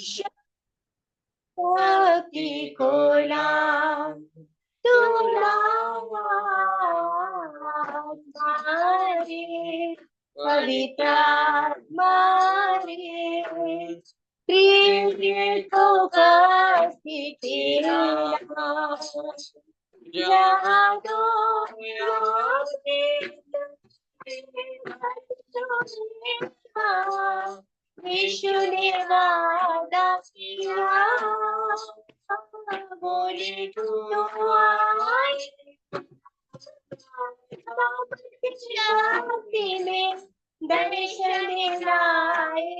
शक्ति को नाम तुला पवित्र आत्मा रे प्रिय को उपस्थिति जहाँ दो विश्व ने वादा किया बोले तू आई शांति में दर्शन लाए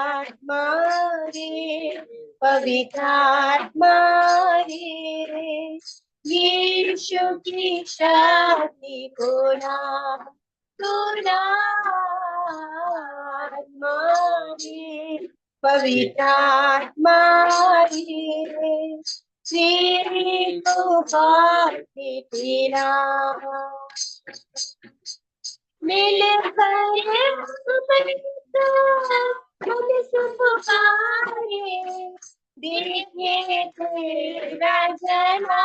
आत्मा रे पवित्र आत्मा रे यीशु की शक्ति को नाम आत्मा रे पवित्र आत्मा रे तेरी को पाते तेरा मिल कर सुखाए देखिए तेरा जना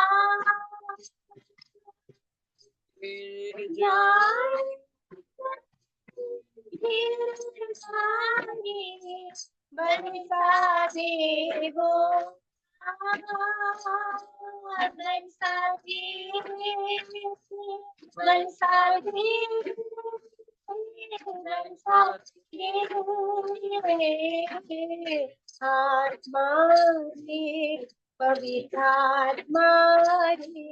बरसा दे वो आत्मा रे पवित्र आत्मा रे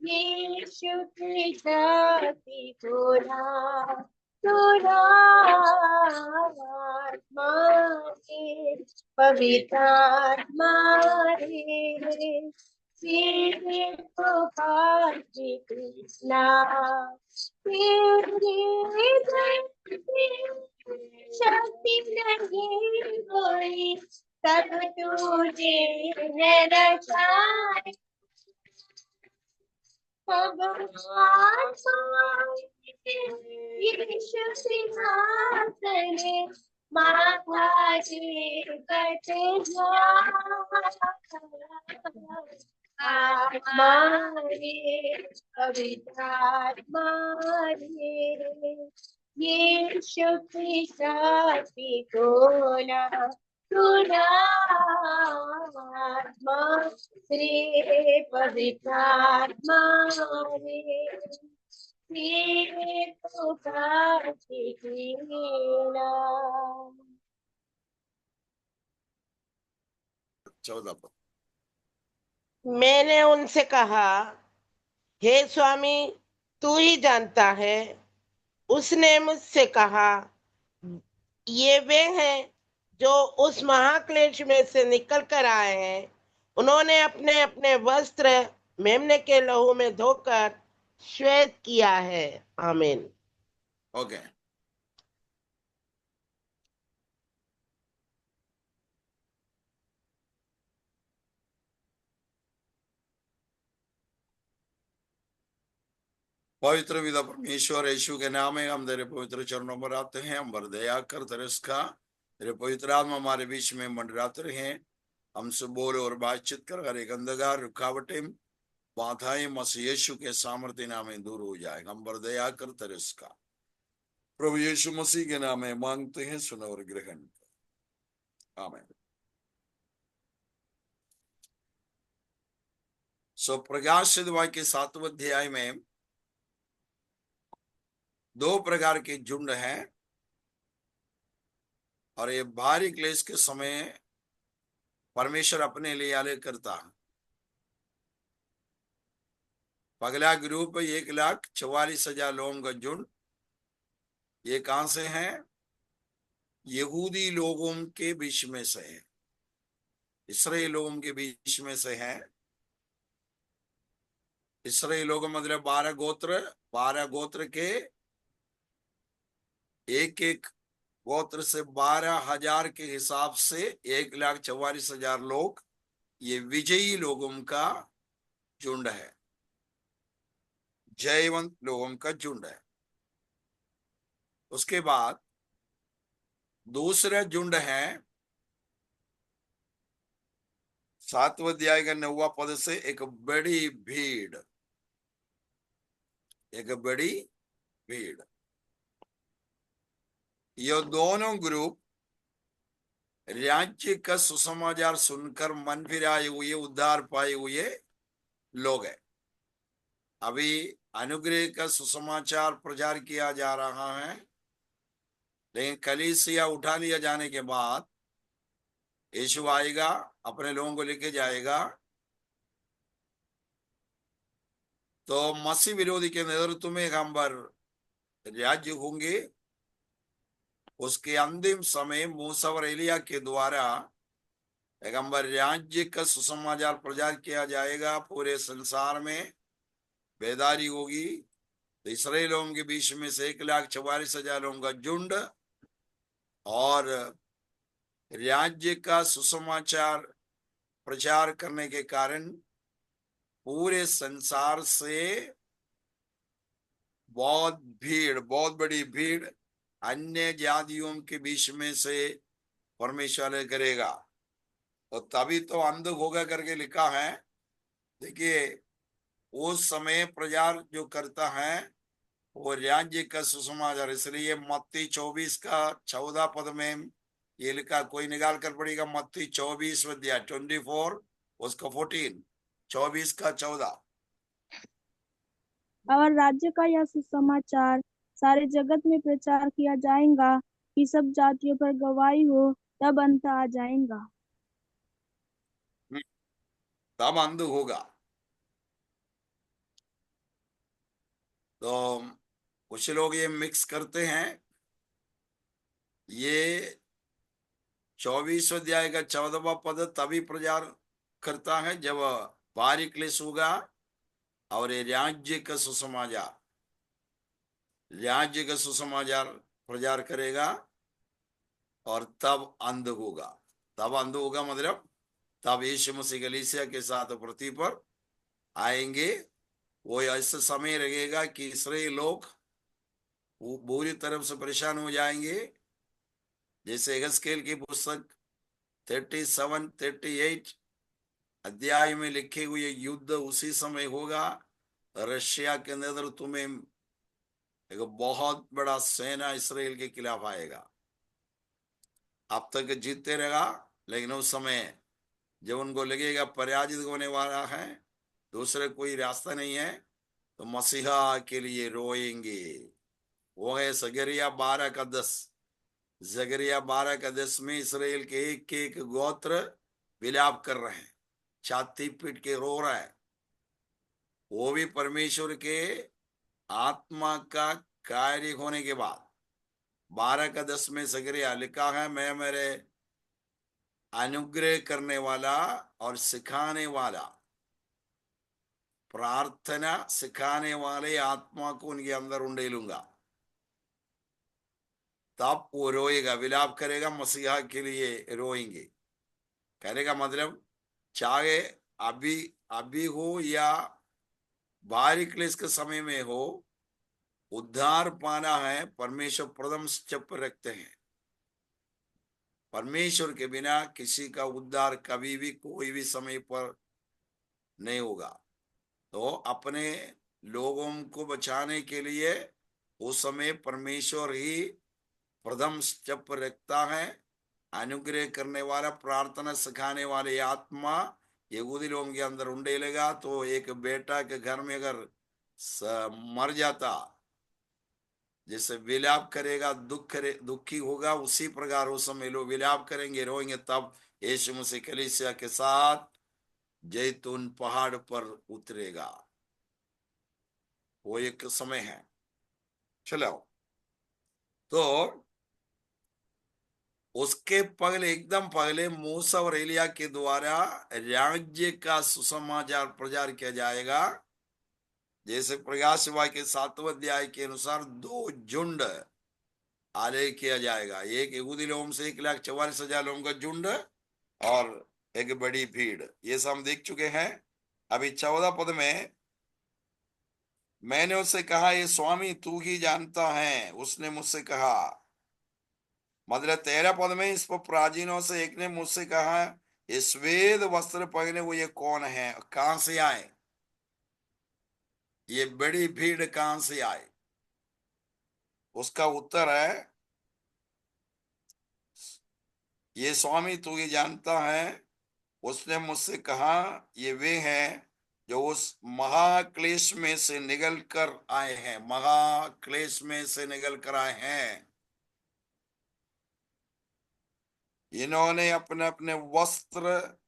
यीशु की शक्ति को आत्मा रे पवित्र आत्मा रे तेरे को पाती कृष्णा शक्ति नहीं कोई सब तुझे है रचाए यीशु सिंहासन माथा टेकते आत्मा रे पवित्र आत्मा रे यीशु की शक्ति को आत्मा रे पवित्र आत्मा रे तेरे को कार्तिक 14 पर मैंने उनसे कहा, हे स्वामी, तू ही जानता है। उसने मुझसे कहा, ये वे हैं जो उस महाक्लेश में से निकल कर आए हैं। उन्होंने अपने अपने वस्त्र मेमने के लहू में धोकर श्वेत किया है। आमीन। ओके पवित्र पिता परमेश्वर यीशु के नाम में हम तेरे पवित्र चरणों पर आते हैं। हम पर दया कर तरसका तेरे पवित्र आत्मा हमारे बीच में मंडराते रहे। हमसे बोल और बातचीत कर हर एक अंधकार रुकावटें बाधाएं मसीह यीशु के सामर्थ्य नाम में दूर हो जाए। हम पर दया कर तरसका प्रभु यीशु मसीह के नाम में मांगते हैं, सुनो और ग्रहण कर। आमीन। प्रकाशित वाक्य के 7वें अध्याय में 2 प्रकार के झुंड हैं और ये भारी क्लेश के समय परमेश्वर अपने लिए अलग करता है। पगला ग्रुप 1,44,000 लोगों का झुंड। ये कहां से है? यहूदी लोगों के बीच में से है, इस्राएल लोगों के बीच में से है। इस्राएल लोग मतलब 12 गोत्र, 12 गोत्र के एक एक गोत्र से 12,000 के हिसाब से 1,44,000 लोग ये विजयी लोगों का झुंड है, जयवंत लोगों का झुंड है। उसके बाद दूसरा झुंड है 7वें अध्याय का 9वां पद से, एक बड़ी भीड़, एक बड़ी भीड़। ये दोनों ग्रुप राज्य का सुसमाचार सुनकर मन फिराए हुए, उद्धार पाए हुए लोग हैं। अभी अनुग्रह का सुसमाचार प्रचार किया जा रहा है, लेकिन कलीसिया उठा लिया जाने के बाद यीशु आएगा, अपने लोगों को लेके जाएगा, तो मसीह विरोधी के नेतृत्व में हम पर राज्य होंगे। उसके अंतिम समय मूसा और एलिया के द्वारा पैगंबर राज्य का सुसमाचार प्रचार किया जाएगा। पूरे संसार में बेदारी होगी। तो इस्राएल लोगों के बीच में से 1,44,000 लोगों का झुंड और राज्य का सुसमाचार प्रचार करने के कारण पूरे संसार से बहुत भीड़, बहुत बड़ी भीड़ अन्य जातियों के बीच में से परमेश्वर करेगा। और तभी तो अंध होगा करके लिखा है। देखिए, उस समय प्रचार जो करता है वो राज्य का सुसमाचार। इसलिए मत्ती 24 का 14 पद में ये लिखा, कोई निकाल कर पड़ेगा, मत्ती 24 अध्याय 24 उसका 14, 24 का 14। और राज्य का यह सुसमाचार सारे जगत में प्रचार किया जाएगा कि सब जातियों पर गवाही हो, तब अंत आ जाएगा। तब अंध होगा। तो कुछ लोग ये मिक्स करते हैं। ये 24 अध्याय का 14वां पद तभी प्रचार करता है जब बाहरी क्लेश होगा, और ये राज्य का सुसमाचार, राज्य का सुसमाचार प्रचार करेगा, और तब अंध होगा। तब अंध होगा मतलब तब यीशु मसीह कलीसिया के साथ पृथ्वी पर आएंगे। वो ऐसा समय रहेगा कि इस्राएल लोग बुरी तरफ से परेशान हो जाएंगे। जैसे यहेजकेल की पुस्तक 37, 38 अध्याय में लिखे हुए युद्ध उसी समय होगा। रशिया के नेतृत्व में एक बहुत बड़ा सेना इसराइल के खिलाफ आएगा। अब तक जीतते रहेगा, लेकिन उस समय जब उनको लगेगा पराजित होने वाला है, दूसरे कोई रास्ता नहीं है, तो मसीहा के लिए रोएंगे। वो है जकरिया 12 का 10। जकरिया 12 का 10 में इसराइल के एक एक गोत्र विलाप कर रहे हैं, छाती पीट के रो रहा है। वो भी परमेश्वर के आत्मा का कार्य होने के बाद। 12 का 10 में जकरिया लिखा है, मैं मेरे अनुग्रह करने वाला और सिखाने वाला, प्रार्थना सिखाने वाले आत्मा को उनके अंदर उंडेलूंगा। तब वो रोएगा, विलाप करेगा, मसीहा के लिए रोएंगे। कहने का मतलब चाहे अभी अभी हो या बाहरी क्लेश के समय में हो, उद्धार पाना है, परमेश्वर प्रथम स्टेप रखते हैं। परमेश्वर के बिना किसी का उद्धार कभी भी कोई भी समय पर नहीं होगा। तो अपने लोगों को बचाने के लिए उस समय परमेश्वर ही प्रथम स्टेप रखता है। अनुग्रह करने वाला, प्रार्थना सिखाने वाले आत्मा यहूदी लोगों के अंदर उंडेलेगा। तो एक बेटा के घर में अगर मर जाता, जैसे विलाप करेगा, दुखी होगा, उसी प्रकार उस समय लोग विलाप करेंगे, रोएंगे। तब यीशु मसीह कलीसिया के साथ जैतून पहाड़ पर उतरेगा। वो एक समय है। चलो, तो उसके पहले, एकदम पहले मूसा और एलिया के द्वारा राज्य का सुसमाचार प्रचार किया जाएगा। जैसे प्रकाश वाक्य के 7वें अध्याय के अनुसार 2 झुंड आलेख किया जाएगा। एक यहूदी लोगों से 1,44,000 लोगों का झुंड और एक बड़ी भीड़। ये सब हम देख चुके हैं। अभी 14 पद में मैंने उससे कहा, ये स्वामी तू ही जानता है। उसने मुझसे कहा, मतलब 13 पद में इस पर प्राचीनों से एक ने मुझसे कहा, ये श्वेत वस्त्र पहने हुए ये कौन है, कहां से आए, ये बड़ी भीड़ कहां से आए। उसका उत्तर है, ये स्वामी तू ही जानता है। उसने मुझसे कहा, ये वे हैं जो उस महाक्लेश में से निकल कर आए हैं, महाक्लेश में से निकल कर आए हैं। इन्होंने अपने अपने वस्त्र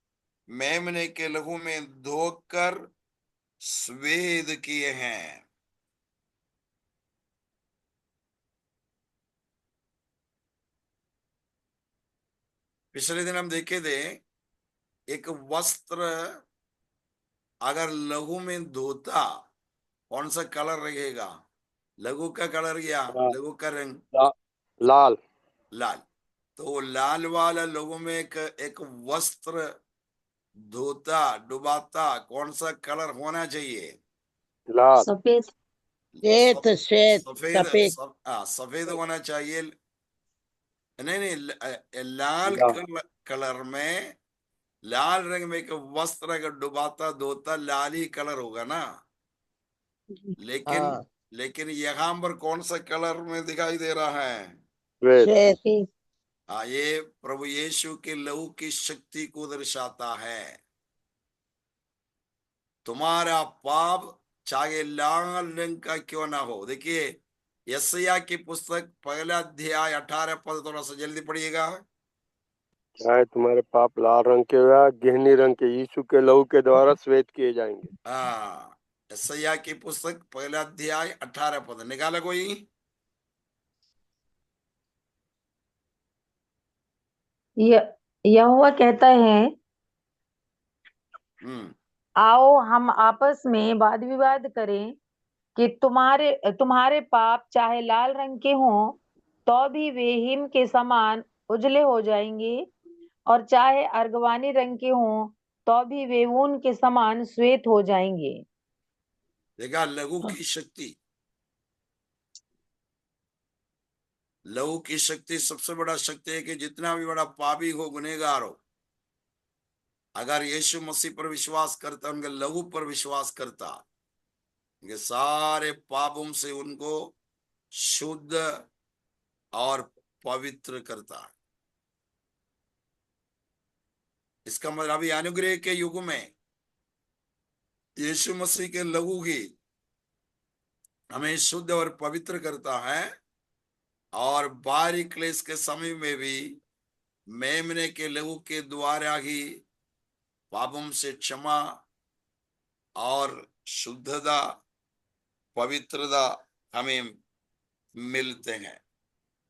मेमने के लहू में धोकर स्वेद किए हैं। पिछले दिन हम देखे थे, एक वस्त्र अगर लहू में धोता कौन सा कलर रहेगा, लहू का कलर या ला, लहू का रंग, ला, लाल। लाल। तो वो लाल वाला लोगों में एक वस्त्र धोता डुबाता कौन सा कलर होना चाहिए, लाल। सफेद। श्वेत श्वेत सफेद, सफेद। सफेद होना चाहिए। नहीं नहीं, लाल ला, कलर में, लाल रंग में एक वस्त्र अगर डुबाता धोता लाल ही कलर होगा ना। लेकिन हाँ, लेकिन यहाँ पर कौन सा कलर में दिखाई दे रहा है। श्वेत। श्वेत। सफेद। हाँ, ये प्रभु यीशु के लहू की शक्ति को दर्शाता है। तुम्हारा पाप चाहे लाल रंग का क्यों ना हो। देखिए, यशायाह की पुस्तक 1 अध्याय 18 पद, थोड़ा सा जल्दी पढ़िएगा। चाहे तुम्हारे पाप लाल रंग के या गहनी रंग के, यीशु के लहू के द्वारा श्वेत किए जाएंगे। हाँ, यशायाह की पुस्तक 1 अध्याय 18 पद निकाला कोई। यहोवा कहता है, हम्म आओ हम आपस में वाद विवाद करें कि तुम्हारे तुम्हारे पाप चाहे लाल रंग के हों तो भी वे हिम के समान उजले हो जाएंगे, और चाहे अर्गवानी रंग के हों तो भी वे ऊन के समान श्वेत हो जाएंगे। देखा, लहू की शक्ति, लहू की शक्ति सबसे बड़ा शक्ति है कि जितना भी बड़ा पापी हो, गुनहगार हो, अगर यीशु मसीह पर विश्वास करता, उनके लहू पर विश्वास करता, उनके सारे पापों से उनको शुद्ध और पवित्र करता है। इसका मतलब अभी अनुग्रह के युग में यीशु मसीह के लहू ही हमें शुद्ध और पवित्र करता है, और बाहरी क्लेश के समय में भी मेमने के लहू के द्वारा ही पापों से क्षमा और शुद्धता, पवित्रता हमें मिलते हैं।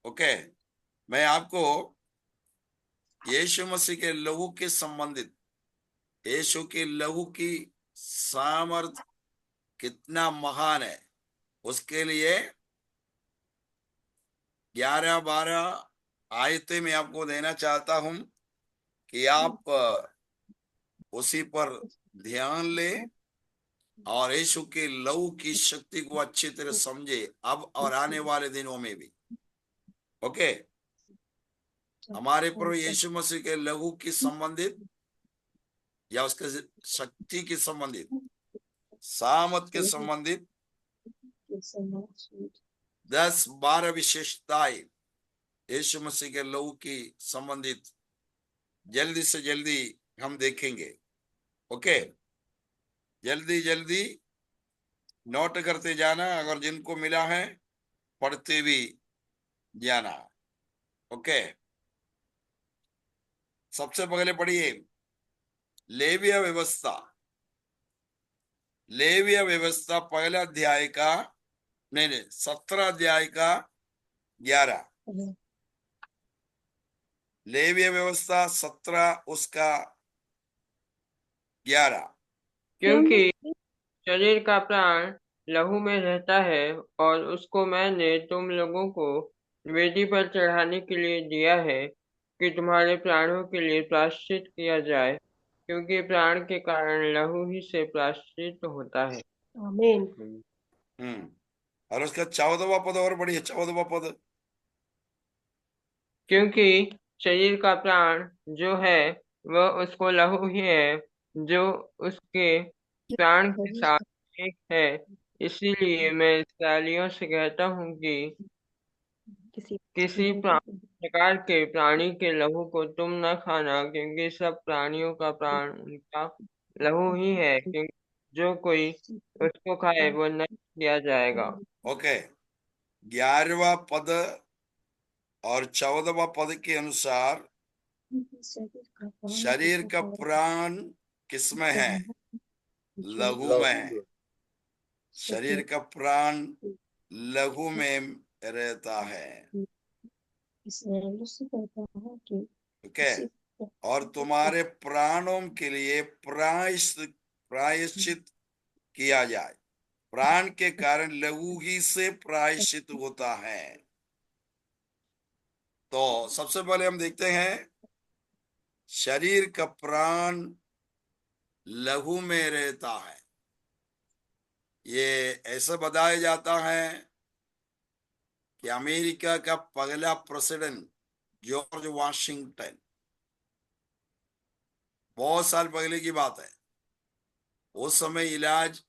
ओके, मैं आपको यीशु मसीह के लहू के संबंधित, यीशु के लहू की सामर्थ कितना महान है, उसके लिए 11-12 आयतें मैं आपको देना चाहता हूं कि आप उसी पर ध्यान लें और यीशु के लहू की शक्ति को अच्छी तरह समझे, अब और आने वाले दिनों में भी। ओके, हमारे प्रभु यीशु मसीह के लहू की संबंधित या उसके शक्ति के संबंधित, सामर्थ के संबंधित 10-12 विशेषताएं यीशु मसीह के लहू की संबंधित जल्दी से जल्दी हम देखेंगे। ओके, जल्दी जल्दी नोट करते जाना, अगर जिनको मिला है पढ़ते भी जाना। ओके, सबसे पहले पढ़िए लेविया व्यवस्था। लेविया व्यवस्था 1 अध्याय का, नहीं 17 अध्याय का 11। लेविया व्यवस्था 17 उसका 11। क्योंकि शरीर का प्राण लहू में रहता है, और उसको मैंने तुम लोगों को वेदी पर चढ़ाने के लिए दिया है कि तुम्हारे प्राणों के लिए प्रायश्चित किया जाए, क्योंकि प्राण के कारण लहू ही से प्रायश्चित होता है। आमीन। और उसका 14वां पद और बढ़िया, 14वां पद। क्योंकि शरीर का प्राण जो है वह उसको लहू ही है, जो उसके प्राण के साथ एक है। इसीलिए मैं इस्राएलियों से कहता हूँ कि किसी प्रकार के प्राणी के लहू को तुम न खाना, क्योंकि सब प्राणियों का प्राण उनका लहू ही है, क्योंकि जो कोई उसको खाए वो नष्ट किया जाएगा। ओके, 11वां पद और 14वां पद के अनुसार शरीर का प्राण किसमें है? लहू में है। शरीर का प्राण लहू में रहता है। ओके, और तुम्हारे प्राणों के लिए प्रायश्चित किया जाए। प्राण के कारण लहू ही से प्रायश्चित होता है। तो सबसे पहले हम देखते हैं शरीर का प्राण लहू में रहता है। ये ऐसा बताया जाता है कि अमेरिका का पहला प्रेसिडेंट जॉर्ज वाशिंगटन, बहुत साल पहले की बात है, उस समय इलाज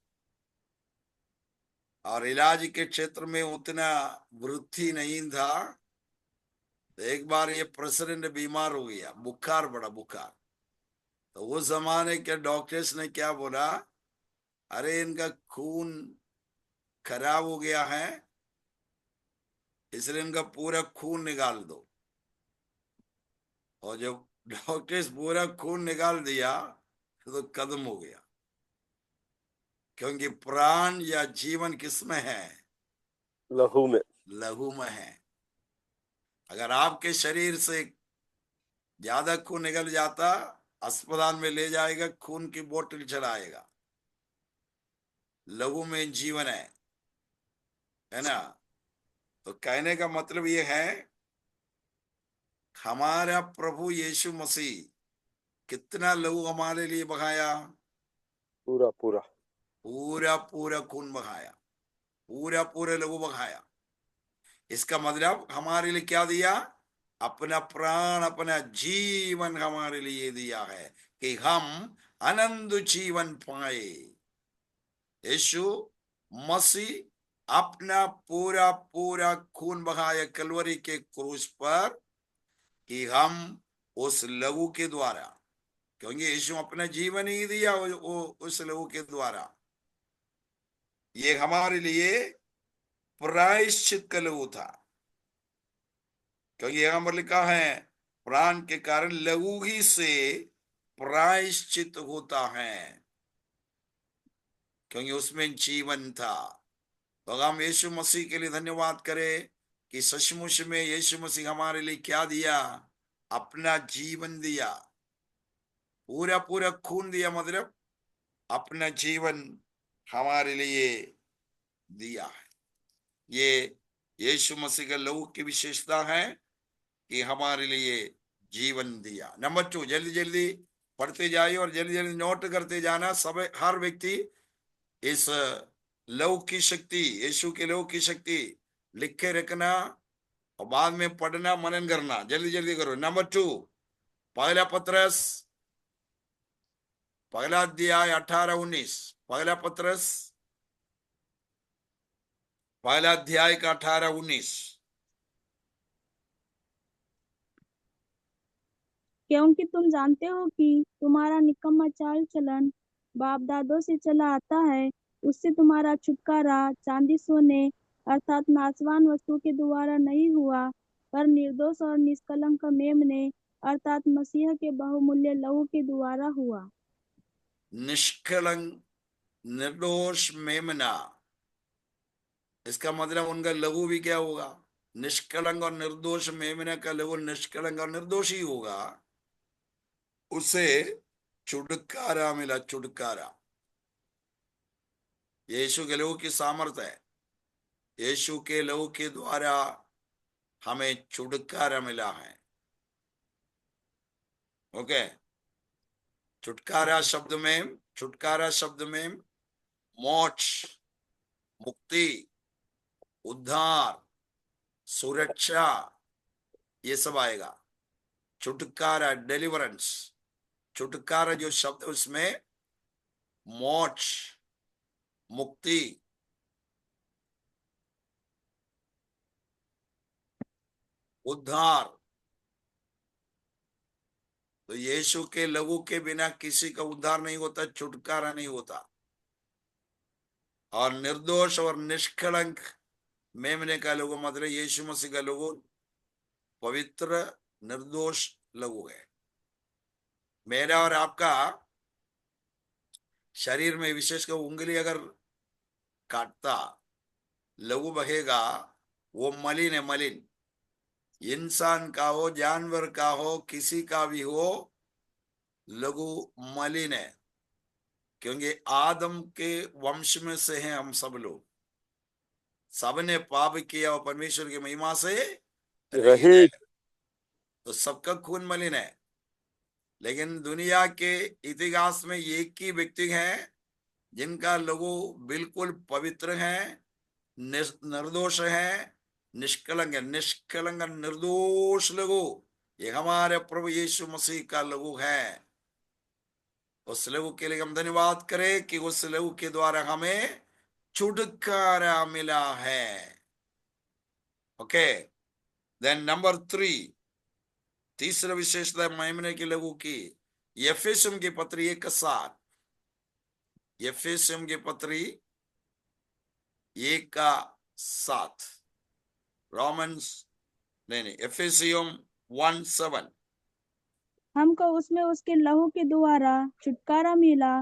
के क्षेत्र में उतना वृद्धि नहीं था। तो एक बार ये प्रेसिडेंट बीमार हो गया, बुखार, बड़ा बुखार। तो उस जमाने के डॉक्टर्स ने क्या बोला, अरे इनका खून खराब हो गया है, इसलिए इनका पूरा खून निकाल दो। और जब डॉक्टर्स पूरा खून निकाल दिया तो खत्म हो गया। क्योंकि प्राण या जीवन किसमें है? लहू में। लहू में है। अगर आपके शरीर से ज्यादा खून निकल जाता, अस्पताल में ले जाएगा, खून की बोतल चढ़ाएगा। लहू में जीवन है ना? तो कहने का मतलब ये है, हमारा प्रभु यीशु मसीह कितना लहू हमारे लिए बहाया? पूरा पूरा पूरा पूरा खून बहाया, पूरा पूरा लहू बहाया। इसका मतलब हमारे लिए क्या दिया? अपना प्राण, अपना जीवन हमारे लिए दिया है कि हम अनंत जीवन पाए। यीशु मसीह अपना पूरा पूरा खून बहाया कलवरी के क्रूस पर, कि हम उस लहू के द्वारा, क्योंकि यीशु अपना जीवन ही दिया उस लहू के द्वारा, ये हमारे लिए प्रायश्चित का लहू था। क्योंकि यहाँ पर लिखा है, प्राण के कारण लहू ही से प्रायश्चित होता है, क्योंकि उसमें जीवन था। तो हम यीशु मसीह के लिए धन्यवाद करें कि सचमुच में यीशु मसीह हमारे लिए क्या दिया? अपना जीवन दिया, पूरा पूरा खून दिया, मतलब अपना जीवन हमारे लिए दिया है। ये यीशु मसीह का लहू की विशेषता है कि हमारे लिए जीवन दिया। नंबर 2, जल्दी जल्दी पढ़ते जाइए और जल्दी जल्दी नोट करते जाना। सब, हर व्यक्ति इस लहू की शक्ति, यीशु के लहू की शक्ति लिख के रखना और बाद में पढ़ना, मनन करना। जल्दी जल्दी करो। नंबर 2, पहला पत्रस, पहला अध्याय 18-19। पहला पत्रस, पहला अध्याय का 18-19। क्योंकि तुम जानते हो कि तुम्हारा निकम्मा चाल चलन बाप दादों से चला आता है। उससे तुम्हारा छुटकारा चांदी सोने अर्थात नाशवान वस्तु के द्वारा नहीं हुआ, पर निर्दोष और निष्कलंक मेमने अर्थात मसीह के बहुमूल्य लहू के द्वारा हुआ। निष्कलंक, निर्दोष मेमना, इसका मतलब उनका लहू भी क्या होगा? निष्कलंक और निर्दोष मेमना का लहू निष्कलंक और निर्दोष ही होगा। उसे छुटकारा मिला, छुटकारा। यीशु के लहू की सामर्थ्य है। यीशु के लहू के द्वारा हमें छुटकारा मिला है। ओके, छुटकारा शब्द में मोक्ष, मुक्ति, उद्धार, सुरक्षा, ये सब आएगा। छुटकारा, डिलीवरेंस, छुटकारा जो शब्द उसमें मोक्ष, मुक्ति, उद्धार। तो यीशु के लहू के बिना किसी का उद्धार नहीं होता, छुटकारा नहीं होता। और निर्दोष और निष्कलंक मेमने का लोगो मतलब यीशु मसीह का लोगो पवित्र निर्दोष लहू है। मेरा और आपका शरीर में विशेषकर उंगली अगर काटता लहू बहेगा, वो मलिन है, मलिन। इंसान का हो, जानवर का हो, किसी का भी हो, लहू मलिन है, क्योंकि आदम के वंश में से हैं हम सब लोग। सबने पाप किया और परमेश्वर की महिमा से रहित है, तो सबका खून मलिन है। लेकिन दुनिया के इतिहास में एक ही व्यक्ति है जिनका लहू बिल्कुल पवित्र है, निर्दोष है, निष्कलंक है। निष्कलंक निर्दोष लहू ये हमारे प्रभु यीशु मसीह का लहू है। उस लहू के लिए हम धन्यवाद करें कि उस लहू के द्वारा हमें छुटकारा मिला है। ओके, देन नंबर 3, तीसरा विशेषता मेमने की लहू की, एफेसियों की पत्री 1:7, एफेसियों की पत्री 1:7, रोमन्स नहीं, एफेसियों 1:7। हमको उसमें उसके लहू के द्वारा छुटकारा मिला।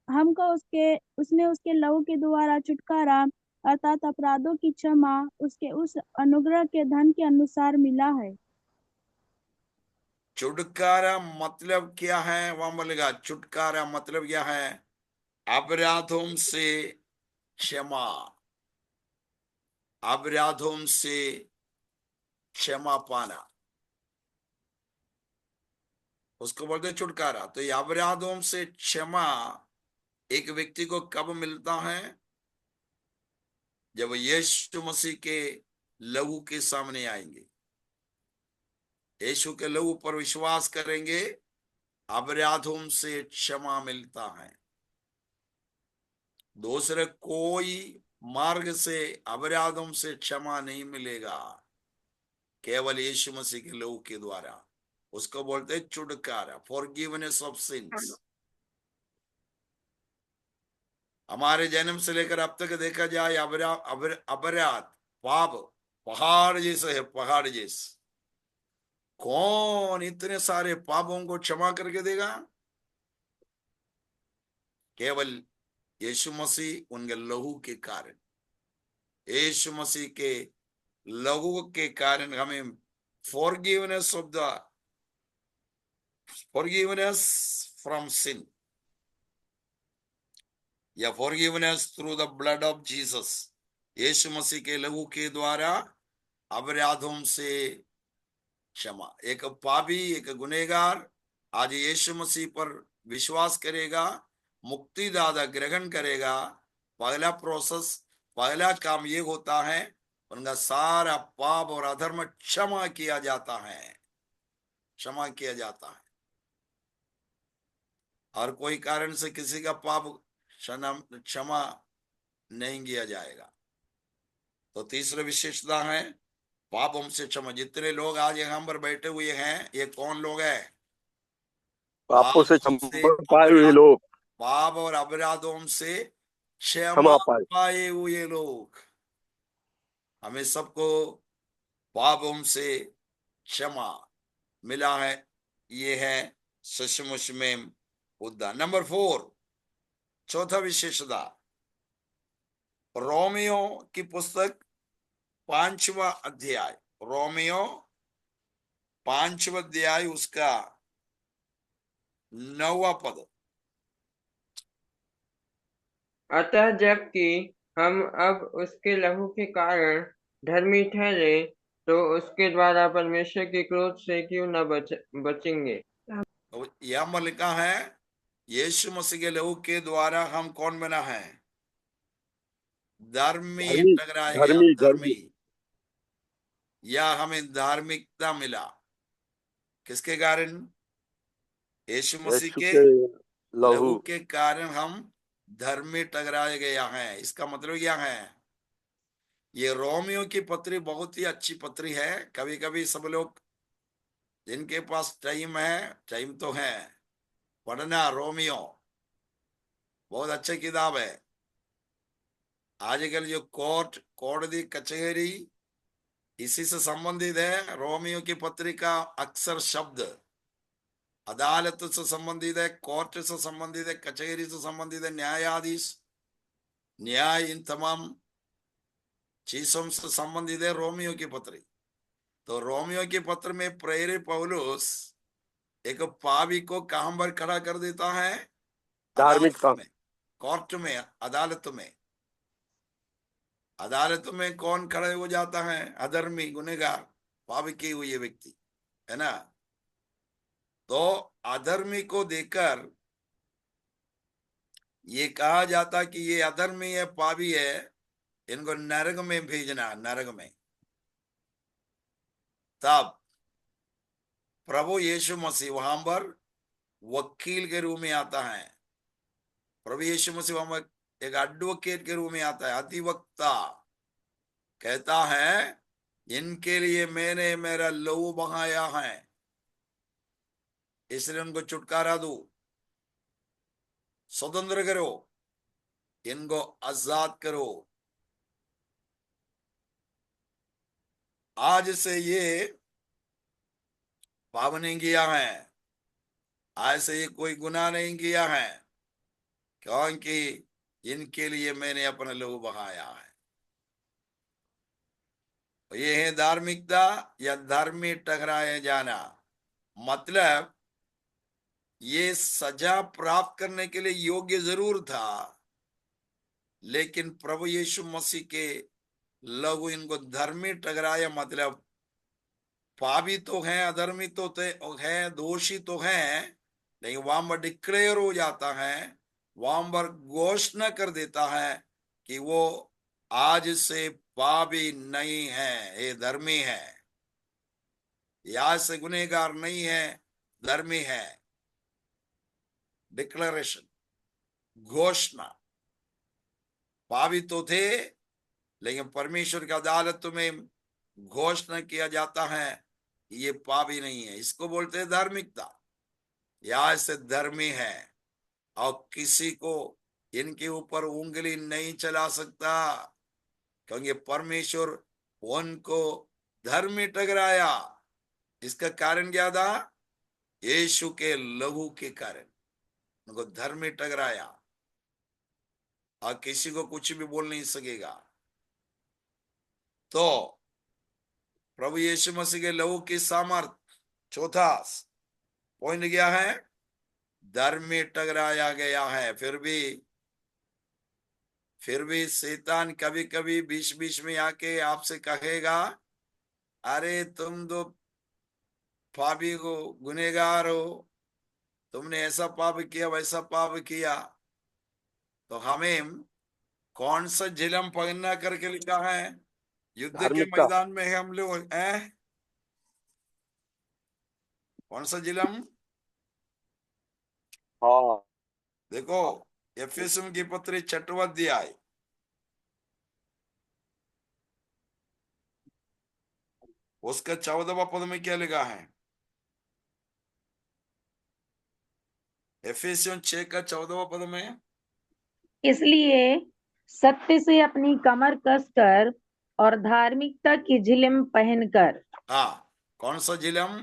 हमको उसमें उसके लहू के द्वारा छुटकारा अर्थात अपराधों की क्षमा उसके उस अनुग्रह के धन के अनुसार मिला है। छुटकारा मतलब क्या है? वहां बोलेगा छुटकारा मतलब क्या है? अपराधों से क्षमा, अपराधों से क्षमा पाना, उसको बोलते छुटकारा। तो ये अपराधों से क्षमा एक व्यक्ति को कब मिलता है? जब यीशु मसीह के लहू के सामने आएंगे, यीशु के लहू पर विश्वास करेंगे, अपराधों से क्षमा मिलता है। दूसरे कोई मार्ग से अपराधों से क्षमा नहीं मिलेगा, केवल यीशु मसीह के लहू के द्वारा। उसको बोलते हैं छुटकारा, फॉरगिवनेस ऑफ सिंस। हमारे जन्म से लेकर अब तक देखा जाए अपराध, पाप पहाड़ जैसे है, पहाड़ जैसे। कौन इतने सारे पापों को क्षमा करके देगा? केवल यीशु मसीह, उनके लहू के कारण। यीशु मसीह के लहू के कारण हमें forgiveness of the forgiveness from sin या forgiveness through the blood of Jesus, यीशु मसीह के लहू के द्वारा अपराधों से क्षमा। एक पापी, एक गुनहगार आज यीशु मसीह पर विश्वास करेगा, मुक्तिदाता ग्रहण करेगा, पहला प्रोसेस, पहला काम ये होता है, उनका सारा पाप और अधर्म क्षमा किया जाता है, क्षमा किया जाता है। और कोई कारण से किसी का पाप क्षमा नहीं किया जाएगा। तो तीसरी विशेषता है पापों से क्षमा। जितने लोग आज यहाँ पर बैठे हुए हैं, ये कौन लोग हैं? पापों से पापों से क्षमा पाए हुए लोग, पाप और अपराधों से क्षमा क्षमा पाए। पाए हुए लोग। हमें सबको पापों से क्षमा मिला है, ये है सचमुच में उद्धार। नंबर 4, चौथा विशेषता, रोमियो की पुस्तक 5वां अध्याय, रोमियो 5वां अध्याय उसका 9वां पद। अतः जबकि हम अब उसके लहू के कारण धर्मी ठहरे, तो उसके द्वारा परमेश्वर के क्रोध से क्यों न बचेंगे। यहां पर लिखा है यीशु मसीह के लहू के द्वारा हम कौन बना है? धर्मी धर्मी टकराया गया, धर्मी धर्मी धर्मी, या हमें धार्मिकता मिला। किसके कारण? यीशु मसीह यीशु के के लहू लहू के कारण हम धर्मी टकराए गया है। इसका मतलब क्या है? ये रोमियो की पत्री बहुत ही अच्छी पत्री है। कभी कभी सब लोग जिनके पास टाइम है, टाइम तो है, पढ़ना रोमियो, बहुत अच्छी किताब है। आजकल जो कोर्ट दी कचहरी इसी से संबंधित है। रोमियो की पत्रिका अक्सर शब्द अदालत से संबंधित है, कोर्ट से संबंधित है, कचहरी से संबंधित है, न्यायाधीश, न्याय, इन तमाम चीजों से संबंधित है रोमियो की पत्री। तो रोमियो की पत्र में प्रेरित पौलुस एक पापी को कहां पर खड़ा कर देता है? अदालत धार्मिकता। में, कोर्ट में, अदालत में। अदालत में कौन खड़े हो जाता है? अधर्मी, गुनहगार, पाप किए हुए व्यक्ति, है ना। तो अधर्मी को देखकर ये कहा जाता कि ये अधर्मी है, पापी है, इनको नरक में भेजना, नरक में। तब प्रभु यीशु मसीह वहां पर वकील के रूप में आता है। प्रभु यीशु मसीह वहां एक एडवोकेट के रूप में आता है, अधिवक्ता। कहता है इनके लिए मैंने मेरा लहू बहाया है, इसलिए उनको छुटकारा दो, स्वतंत्र करो, इनको आजाद करो। आज से ये पाप नहीं किया है, आज से ये कोई गुनाह नहीं किया है, क्योंकि इनके लिए मैंने अपना लहू बहाया है। ये है धार्मिकता या धर्मी टकराए जाना। मतलब ये सजा प्राप्त करने के लिए योग्य जरूर था, लेकिन प्रभु यीशु मसीह के लहू इनको धर्मी टकराया। मतलब पापी तो हैं, अधर्मी तो है, दोषी तो हैं, लेकिन वहां पर डिक्लेयर हो जाता है, वहां पर घोषणा कर देता है कि वो आज से पापी नहीं है, ये धर्मी है। ये आज से गुनहगार नहीं है, धर्मी है। डिक्लेरेशन, घोषणा। पापी तो थे, लेकिन परमेश्वर की अदालत में घोषणा किया जाता है ये पापी नहीं है। इसको बोलते हैं धार्मिकता। यह से धर्मी है और किसी को इनके ऊपर उंगली नहीं चला सकता, क्योंकि परमेश्वर उनको धर्मी ठहराया। इसका कारण क्या था? यीशु के लहू के कारण उनको धर्मी ठहराया और किसी को कुछ भी बोल नहीं सकेगा। तो प्रभु यीशु मसीह के लहू की सामर्थ, चौथा पॉइंट क्या है? धर्मी ठहराया गया है। फिर भी शैतान कभी कभी बीच बीच में आके आपसे कहेगा, अरे तुम तो पापी हो, गुनहगार हो, तुमने ऐसा पाप किया, वैसा पाप किया। तो हमें कौन सा जिलम पहनना करके लिखा है? युद्ध के धार्मिकता। मैदान में हम लोग हैं। कौन सा जिलम? हाँ। देखो, एफेसियों की पत्री 6वां अध्याय, उसका 14वां पद में क्या लिखा है? एफेसियों 6 का 14वां पद में, इसलिए सत्य से अपनी कमर कसकर और धार्मिकता की झिलम पहनकर, हाँ, कौन सा जिलम?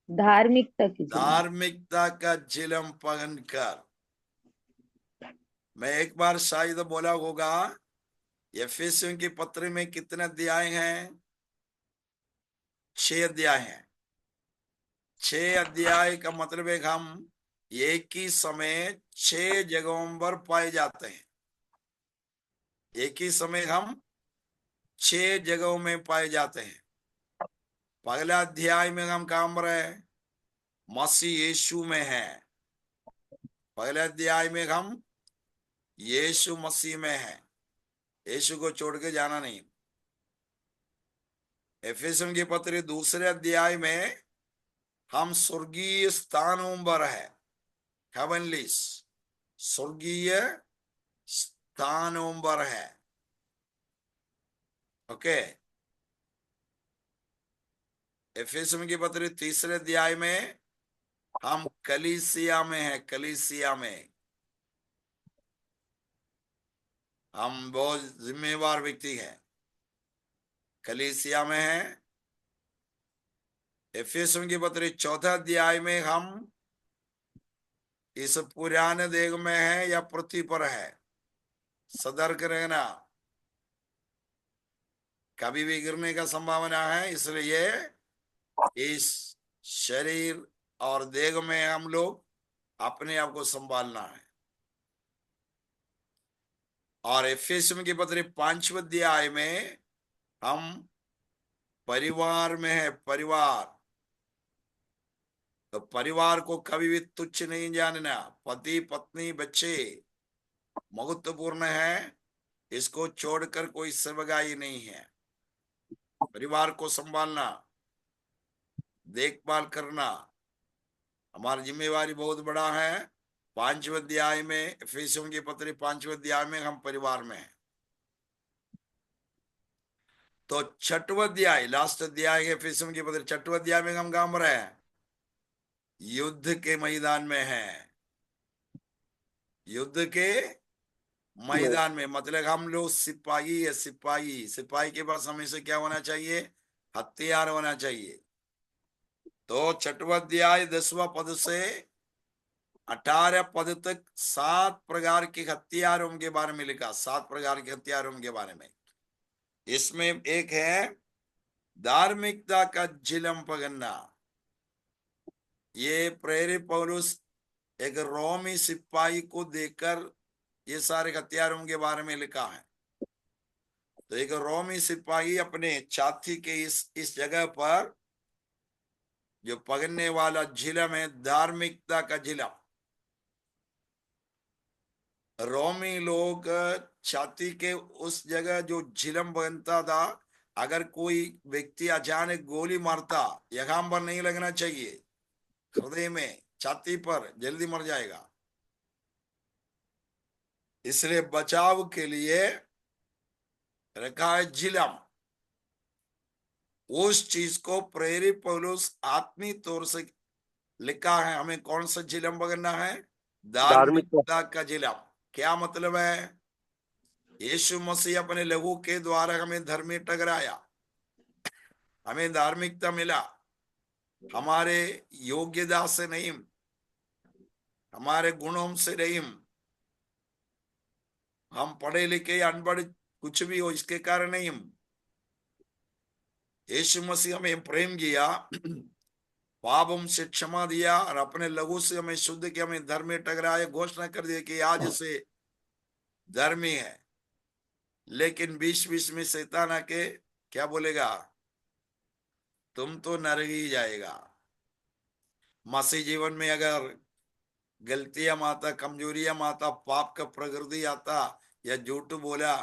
धार्मिकता की झिलम। धार्मिकता का जिलम पहनकर। मैं एक बार शायद बोला होगा, एफेसियों की पत्री में कितने अध्याय हैं? 6 अध्याय हैं। 6 अध्याय का मतलब है हम एक ही समय 6 जगहों पर पाए जाते हैं। एक ही समय हम 6 जगहों में पाए जाते हैं। पहला अध्याय में हम कहां पर है? मसीह यीशु में है। पहले अध्याय में हम यीशु मसीह में है। यीशु को छोड़ के जाना नहीं। एफेसियों की पत्री 2 अध्याय में हम स्वर्गीय स्थानों पर है, हेवनली, स्वर्गीय स्थानों पर है। ओके। एफेसियों की पत्री 3 अध्याय में हम कलीसिया में है, कलीसिया में हम बहुत जिम्मेवार व्यक्ति हैं, कलीसिया में है। एफेसियों की पत्री 4 अध्याय में हम इस पुराने देह में है या पृथ्वी पर है, सतर्क रहना, कभी भी गिरने का संभावना है। इसलिए इस शरीर और देह में हम लोग अपने आप को संभालना है। और एफेसियों की पत्री 5 अध्याय में हम परिवार में है, परिवार। तो परिवार को कभी भी तुच्छ नहीं जानना। पति पत्नी बच्चे महत्वपूर्ण है, इसको छोड़कर कोई सेवकाई नहीं है। परिवार को संभालना, देखभाल करना हमारी जिम्मेवारी बहुत बड़ा है। 5 अध्याय में, एफेसियों की पत्री 5 अध्याय में हम परिवार में हैं। तो 6वां अध्याय, लास्ट अध्याय एफेसियों की पत्री 6वां अध्याय में हम काम रहे हैं, युद्ध के मैदान में है। युद्ध के मैदान में मतलब हम लोग सिपाही है, सिपाही। सिपाही के पास हमेशा क्या होना चाहिए? हथियार होना चाहिए। तो 6वां अध्याय 10वां पद से 18 पद तक 7 प्रकार के हथियारों के बारे में लिखा, 7 प्रकार के हथियारों के बारे में। इसमें एक है धार्मिकता का झिलम पकड़ना। ये प्रेरित पौलुस एक रोमी सिपाही को देकर ये सारे हथियारों के बारे में लिखा है। तो एक रोमी सिपाही अपने छाती के इस जगह पर जो पकड़ने वाला झिलम है, धार्मिकता का झिलम। रोमी लोग छाती के उस जगह जो झिलम बनता था, अगर कोई व्यक्ति अचानक गोली मारता, यहाँ पर नहीं लगना चाहिए, हृदय में, छाती पर, जल्दी मर जाएगा। इसलिए बचाव के लिए रखा है झिलम। उस चीज को प्रेरित पौलुस आत्मीय तौर से लिखा है। हमें कौन सा झिलम पकड़ना है? धार्मिकता का झिलम। क्या मतलब है? यीशु मसीह अपने लहू के द्वारा हमें धर्म में टकराया, हमें धार्मिकता मिला। हमारे योग्यता से नहीं, हमारे गुणों से नहीं, हम पढ़े लिखे अनपढ़ कुछ भी हो इसके कारण नहीं। यीशु मसीह हमें प्रेम किया, पापों से क्षमा दिया और अपने लहू से हमें शुद्ध किया, हमें धर्म में टकराया, घोषणा कर दिया कि आज से धर्मी है। लेकिन बीच बीच में शैतान आके क्या बोलेगा? तुम तो नरक ही जाएगा। मसीह जीवन में अगर गलतियां माता, कमजोरियां माता, पाप का प्रकृति आता या झूठ बोला,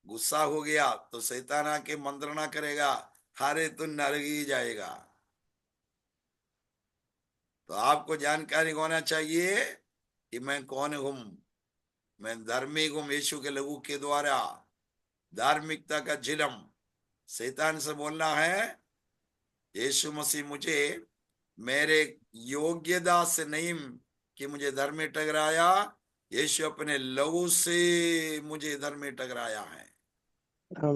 गुस्सा हो गया, तो शैतान आके मंत्रणा करेगा, हारे तो नरक ही जाएगा। तो आपको जानकारी होना चाहिए कि मैं कौन हूं। मैं धार्मिक हूं यीशु के लहू के द्वारा। धार्मिकता का झिलम। शैतान से बोलना है, यीशु मसीह मुझे मेरे योग्यता से नहीं कि मुझे धर्म में टकराया, यीशु अपने लहू से मुझे धर्म में टकराया है।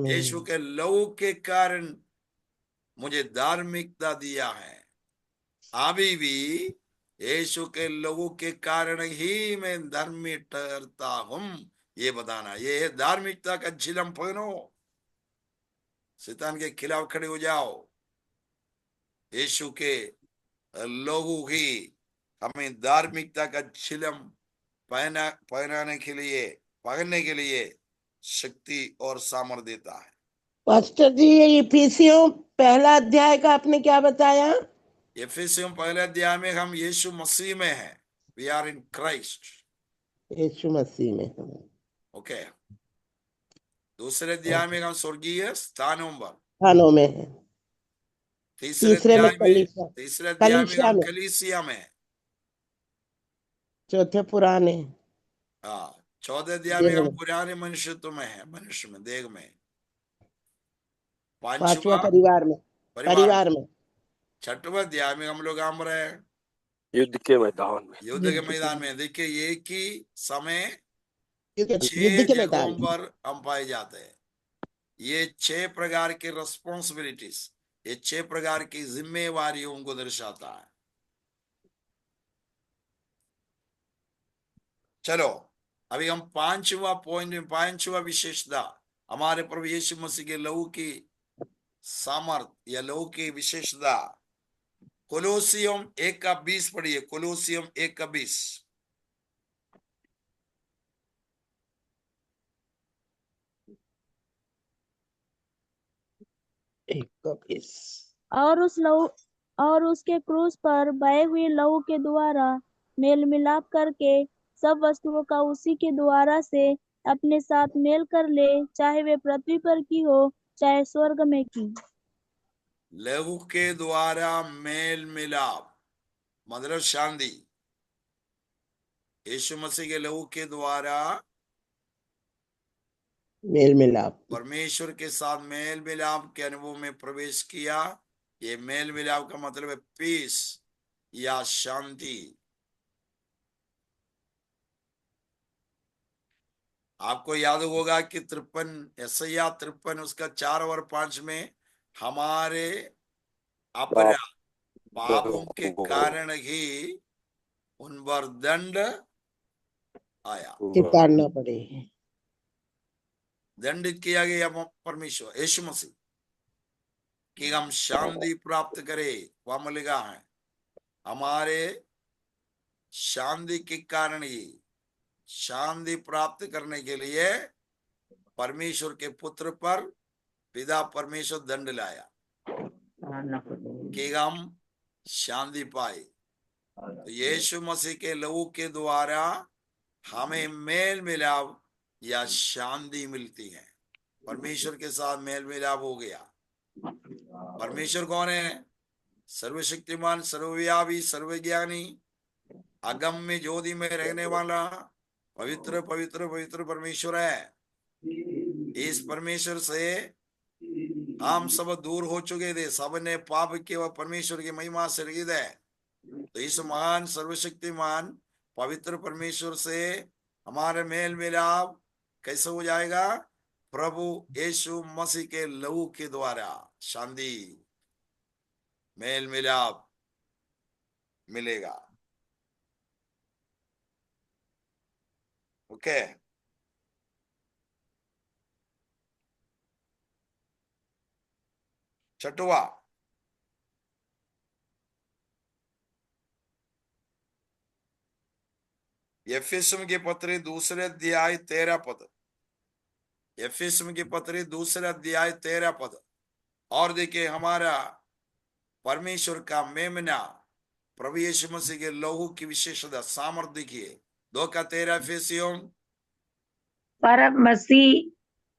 यीशु के लहू के कारण मुझे धार्मिकता दिया है। अभी भी यीशु के लहू के कारण ही मैं धर्म में ठहरता हूं, ये बताना। ये है धार्मिकता का झिलम पहनो, शैतान के खिलाफ खड़े हो जाओ। यीशु के लहू ही हमें धार्मिकता का झिलम पहनाने के लिए, पकड़ने के लिए शक्ति और सामर्थ्य देता है। पास्टर जी, ये इफिसियों 1 अध्याय का आपने क्या बताया? इफिसियों 1 अध्याय में हम यीशु मसीह में हैं। We are in Christ. यीशु मसीह में। ओके। दूसरे अध्याय में हम स्वर्गीय स्थानों पर, स्थानों में है, तीसरे में कलीसिया, तीसरे अध्याय में कलीसिया हम में, कलीसिया में, चौथे पुराने, हाँ, चौथे अध्याय में देह हम में, पुराने मनुष्यत्व में है, मनुष्य में, देह में, पांचवा पांचवा परिवार में, परिवार में, छठवां अध्याय में हम लोग आम रहे युद्ध के मैदान में। युद्ध के मैदान में। देखिए एक ही समय युद्ध 6 के जगहों मैदान में। पर हम पाए जाते हैं। ये 6 प्रकार की रिस्पॉन्सिबिलिटीज, ये 6 प्रकार की जिम्मेवारियों को दर्शाता है। चलो अभी हम पांचवा पॉइंट, पांचवा विशेषता, हमारे प्रभु यीशु मसीह के लहू की सामर्थ या लहू की विशेषता। कोलोसियम 1:20 पढ़िए, कोलोसियम 1:20। और उसके क्रूस पर बहे हुए लहू के द्वारा मेल मिलाप करके सब वस्तुओं का उसी के द्वारा से अपने साथ मेल कर ले, चाहे वे पृथ्वी पर की हो चाहे स्वर्ग में की। लहू के द्वारा मेल मिलाप मतलब शांति। यीशु मसीह के लहू के द्वारा मेल मिलाप, परमेश्वर के साथ मेल मिलाप के अनुभव में प्रवेश किया। ये मेल मिलाप का मतलब है पीस या शांति। आपको याद होगा कि 53 यशायाह 53 उसका 4 और 5 में हमारे अपराध पापों के कारण ही उन पर दंड आया, उतारना पड़े, दंडित किया गया परमेश्वर यीशु मसीह कि हम शांति प्राप्त करें। वहां मिलेगा है हमारे शांति के कारण ही, शांति प्राप्त करने के लिए परमेश्वर के पुत्र पर पिता परमेश्वर दंड लाया कि हम शांति पाए। तो यीशु मसीह के लहू के द्वारा हमें मेल मिलाप या शांति मिलती है। परमेश्वर के साथ मेल मिलाप हो गया। परमेश्वर कौन है? सर्वशक्तिमान, सर्वव्यापी, सर्वज्ञानी, अगम्य ज्योति में रहने वाला पवित्र पवित्र पवित्र परमेश्वर है। इस परमेश्वर से हम सब दूर हो चुके थे, सब ने पाप किया, वह परमेश्वर की महिमा से रहित है। तो इस महान सर्वशक्तिमान पवित्र परमेश्वर से हमारे मेल मिलाप कैसे हो जाएगा? प्रभु यीशु मसीह के लहू के द्वारा शांति, मेल मिलाप मिलेगा। ओके, छठवा, एफेसुस की पत्री दूसरे अध्याय 13 पद। एफेसुस की पत्री दूसरे अध्याय 13 पद। और देखिए हमारा परमेश्वर का मेमना प्रभु यीशु मसीह के लहू की विशेषता सामर्थ देखिए। 2:13 एफेसियों। पर मसीह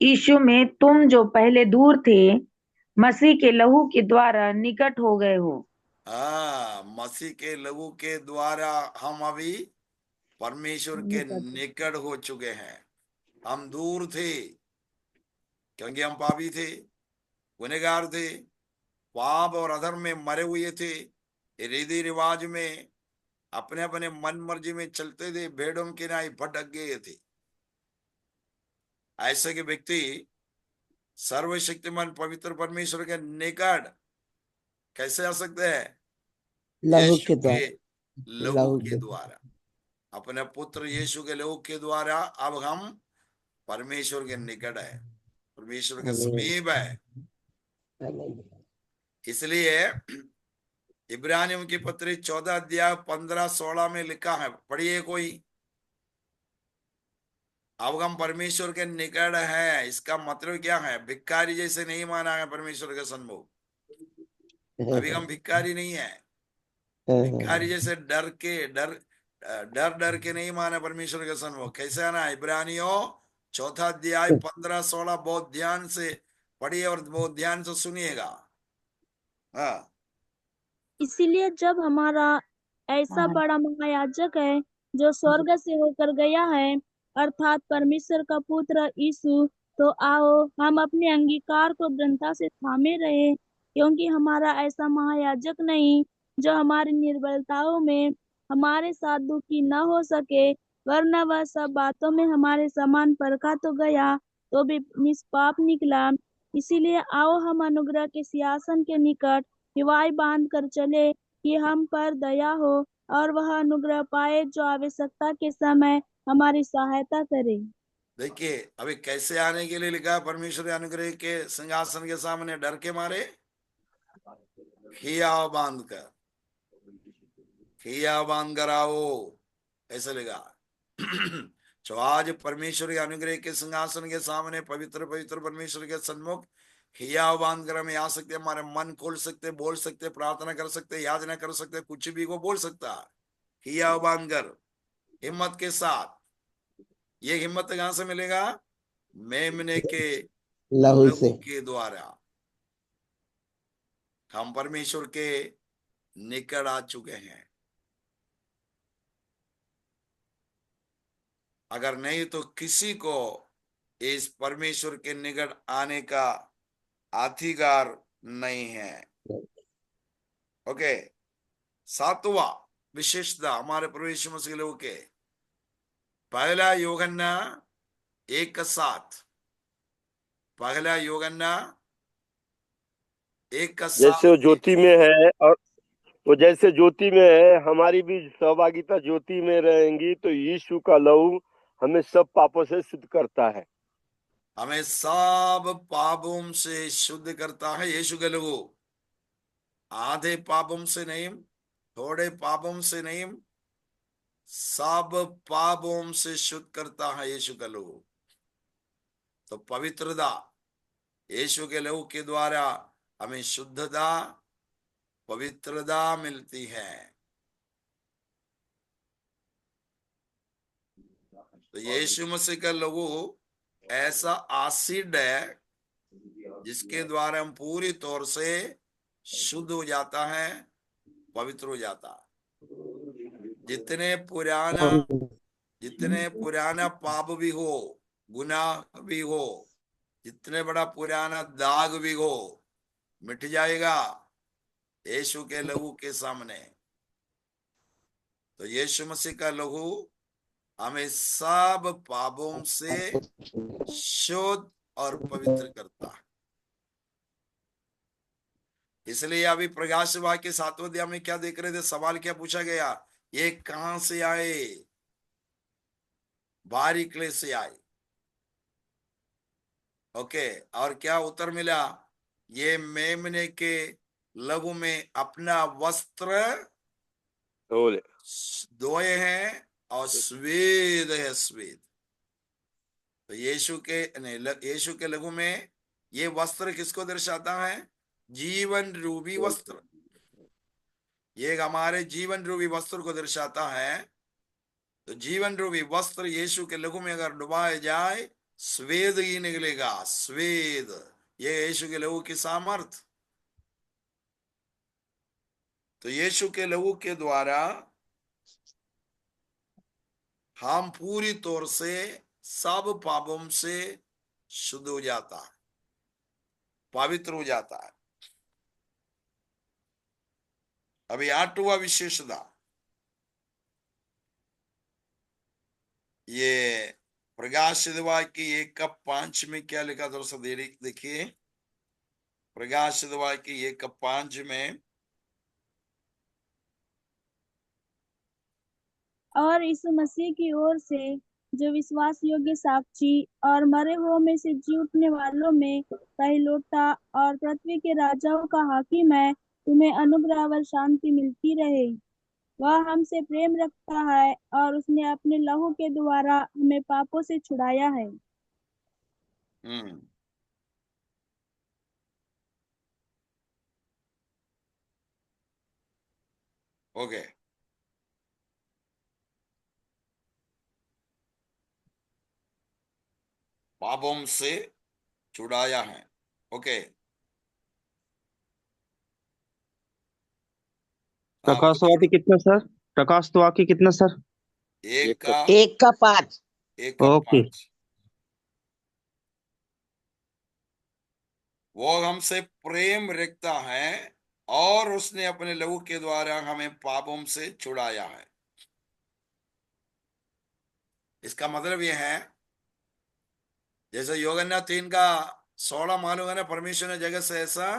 यीशु में तुम जो पहले दूर थे, मसीह के लहू के द्वारा निकट हो गए हो। हाँ, मसीह के लहू के द्वारा हम अभी परमेश्वर के निकट हो चुके हैं। हम दूर थे क्योंकि हम पापी थे, गुनहगार थे, पाप और अधर्म में मरे हुए थे, रीति रिवाज में अपने अपने मन मर्जी में चलते थे, भेड़ों के नाई भटक गए थे। ऐसे के व्यक्ति सर्वशक्तिमान पवित्र परमेश्वर के निकट कैसे आ सकते हैं? लहू यीशु के के द्वारा, लहू के द्वारा, अपने पुत्र यीशु के लहू के द्वारा अब हम परमेश्वर के निकट है, परमेश्वर के समीप है। इसलिए इब्रानियों की पत्री 14 अध्याय 15-16 में लिखा है, पढ़िए कोई। अब हम परमेश्वर के निकट है, इसका मतलब क्या है? भिखारी जैसे नहीं माना है परमेश्वर के सन्मुख। अभी हम भिखारी नहीं है, भिखारी जैसे डर डर के नहीं माने परमेश्वर के सन्मुख। कैसे आना है? इब्रानियों चौथा अध्याय 15-16 बहुत ध्यान से पढ़िए और बहुत ध्यान से सुनिएगा। हाँ, इसीलिए जब हमारा ऐसा हाँ। बड़ा महायाजक है जो स्वर्ग से होकर गया है, अर्थात परमेश्वर का पुत्र यीशु, तो आओ हम अपने अंगीकार को दृढ़ता से थामे रहे, क्योंकि हमारा ऐसा महायाजक नहीं जो हमारी निर्बलताओं में हमारे साथ दुखी न हो सके, वरना वह सब बातों में हमारे समान परखा तो गया, तो भी निष्पाप निकला। इसीलिए आओ हम अनुग्रह के सिंहासन के निकट हिवाई बांध कर चले कि हम पर दया हो और वह अनुग्रह पाए जो आवश्यकता के समय हमारी सहायता करे। देखिए अभी कैसे आने के लिए लिखा है, परमेश्वर के अनुग्रह के सिंहासन के सामने डर के मारे हियाव बांध कर, हियाव बांध कर आओ, ऐसे लिखा। तो आज परमेश्वर के अनुग्रह के सिंहासन के सामने पवित्र पवित्र परमेश्वर के सन्मुख हियाव बांध कर हम आ सकते, हमारे मन खोल सकते, बोल सकते, प्रार्थना कर सकते, याद न कर सकते, कुछ भी को बोल सकता है हियाव बांध कर हिम्मत के साथ। ये हिम्मत कहां से मिलेगा? मेमने के लहू लहू से। के द्वारा हम परमेश्वर के निकट आ चुके हैं। अगर नहीं तो किसी को इस परमेश्वर के निकट आने का अधिकार नहीं है। ओके, सातवां विशेषता हमारे प्रभु यीशु मसीह लोगों के, पहला यूहन्ना 1:7, पहला यूहन्ना 1:7 जैसे वो में, ज्योति में है और वो जैसे ज्योति में है, हमारी भी सहभागिता ज्योति में रहेंगी, तो यीशु का लहू हमें सब पापों से शुद्ध करता है। हमें सब पापों से शुद्ध करता है यीशु के लहू। आधे पापों से नहीं, थोड़े पापों से नहीं, सब पापों से शुद्ध करता है यीशु का लहू। तो पवित्रता यीशु के लहू के द्वारा हमें शुद्धता, पवित्रता मिलती है। तो यीशु मसीह का लहू ऐसा एसिड है जिसके द्वारा हम पूरी तौर से शुद्ध हो जाता है, पवित्र हो जाता है। जितने पुराना पाप भी हो, गुनाह भी हो, जितने बड़ा पुराना दाग भी हो, मिट जाएगा यीशु के लहू के सामने। तो यीशु मसीह का लहू हमें सब पापों से शुद्ध और पवित्र करता है। इसलिए अभी प्रकाश वाक्य के 7वें अध्याय में क्या देख रहे थे? सवाल क्या पूछा गया? ये कहां से आए? बाहरी क्लेश से आए। ओके, और क्या उत्तर मिला? ये मेमने के लहू में अपना वस्त्र बोले धोए हैं और स्वेद है, स्वेद। तो यीशु के लहू में ये वस्त्र किसको दर्शाता है? जीवन रूपी वस्त्र। ये हमारे जीवन रूपी वस्त्र को दर्शाता है। तो जीवन रूपी वस्त्र यीशु के लहू में अगर डुबाया जाए, स्वेद ही निकलेगा, स्वेद। ये यीशु के लहू की सामर्थ। तो यीशु के लहू के द्वारा हम पूरी तौर से सब पापों से शुद्ध हो जाता है, पवित्र हो जाता है। अभी 8वां विशेषता, ये प्रकाशित वाक्य 1:5 में क्या लिखा? थोड़ा सा देखिए, प्रकाशित वाक्य 1:5 में, और यीशु मसीह की ओर से जो विश्वास योग्य साक्षी और मरे हुओं में से जी उठने वालों में पहिलौठा और पृथ्वी के राजाओं का हाकिम है, तुम्हें अनुग्रह व शांति मिलती रहे। वह हमसे प्रेम रखता है और उसने अपने लहू के द्वारा हमें पापों से छुड़ाया है। ओके, पापों से छुड़ाया है। ओके, प्रकाश वाक्य कितना सर? प्रकाश वाक्य कितना सर? एक का 1:5। ओके। 5। वो हमसे प्रेम रखता है और उसने अपने लहू के द्वारा हमें पापों से छुड़ाया है। इसका मतलब यह है, जैसे यूहन्ना 3:16 मालूम है ना, परमेश्वर ने जगत से ऐसा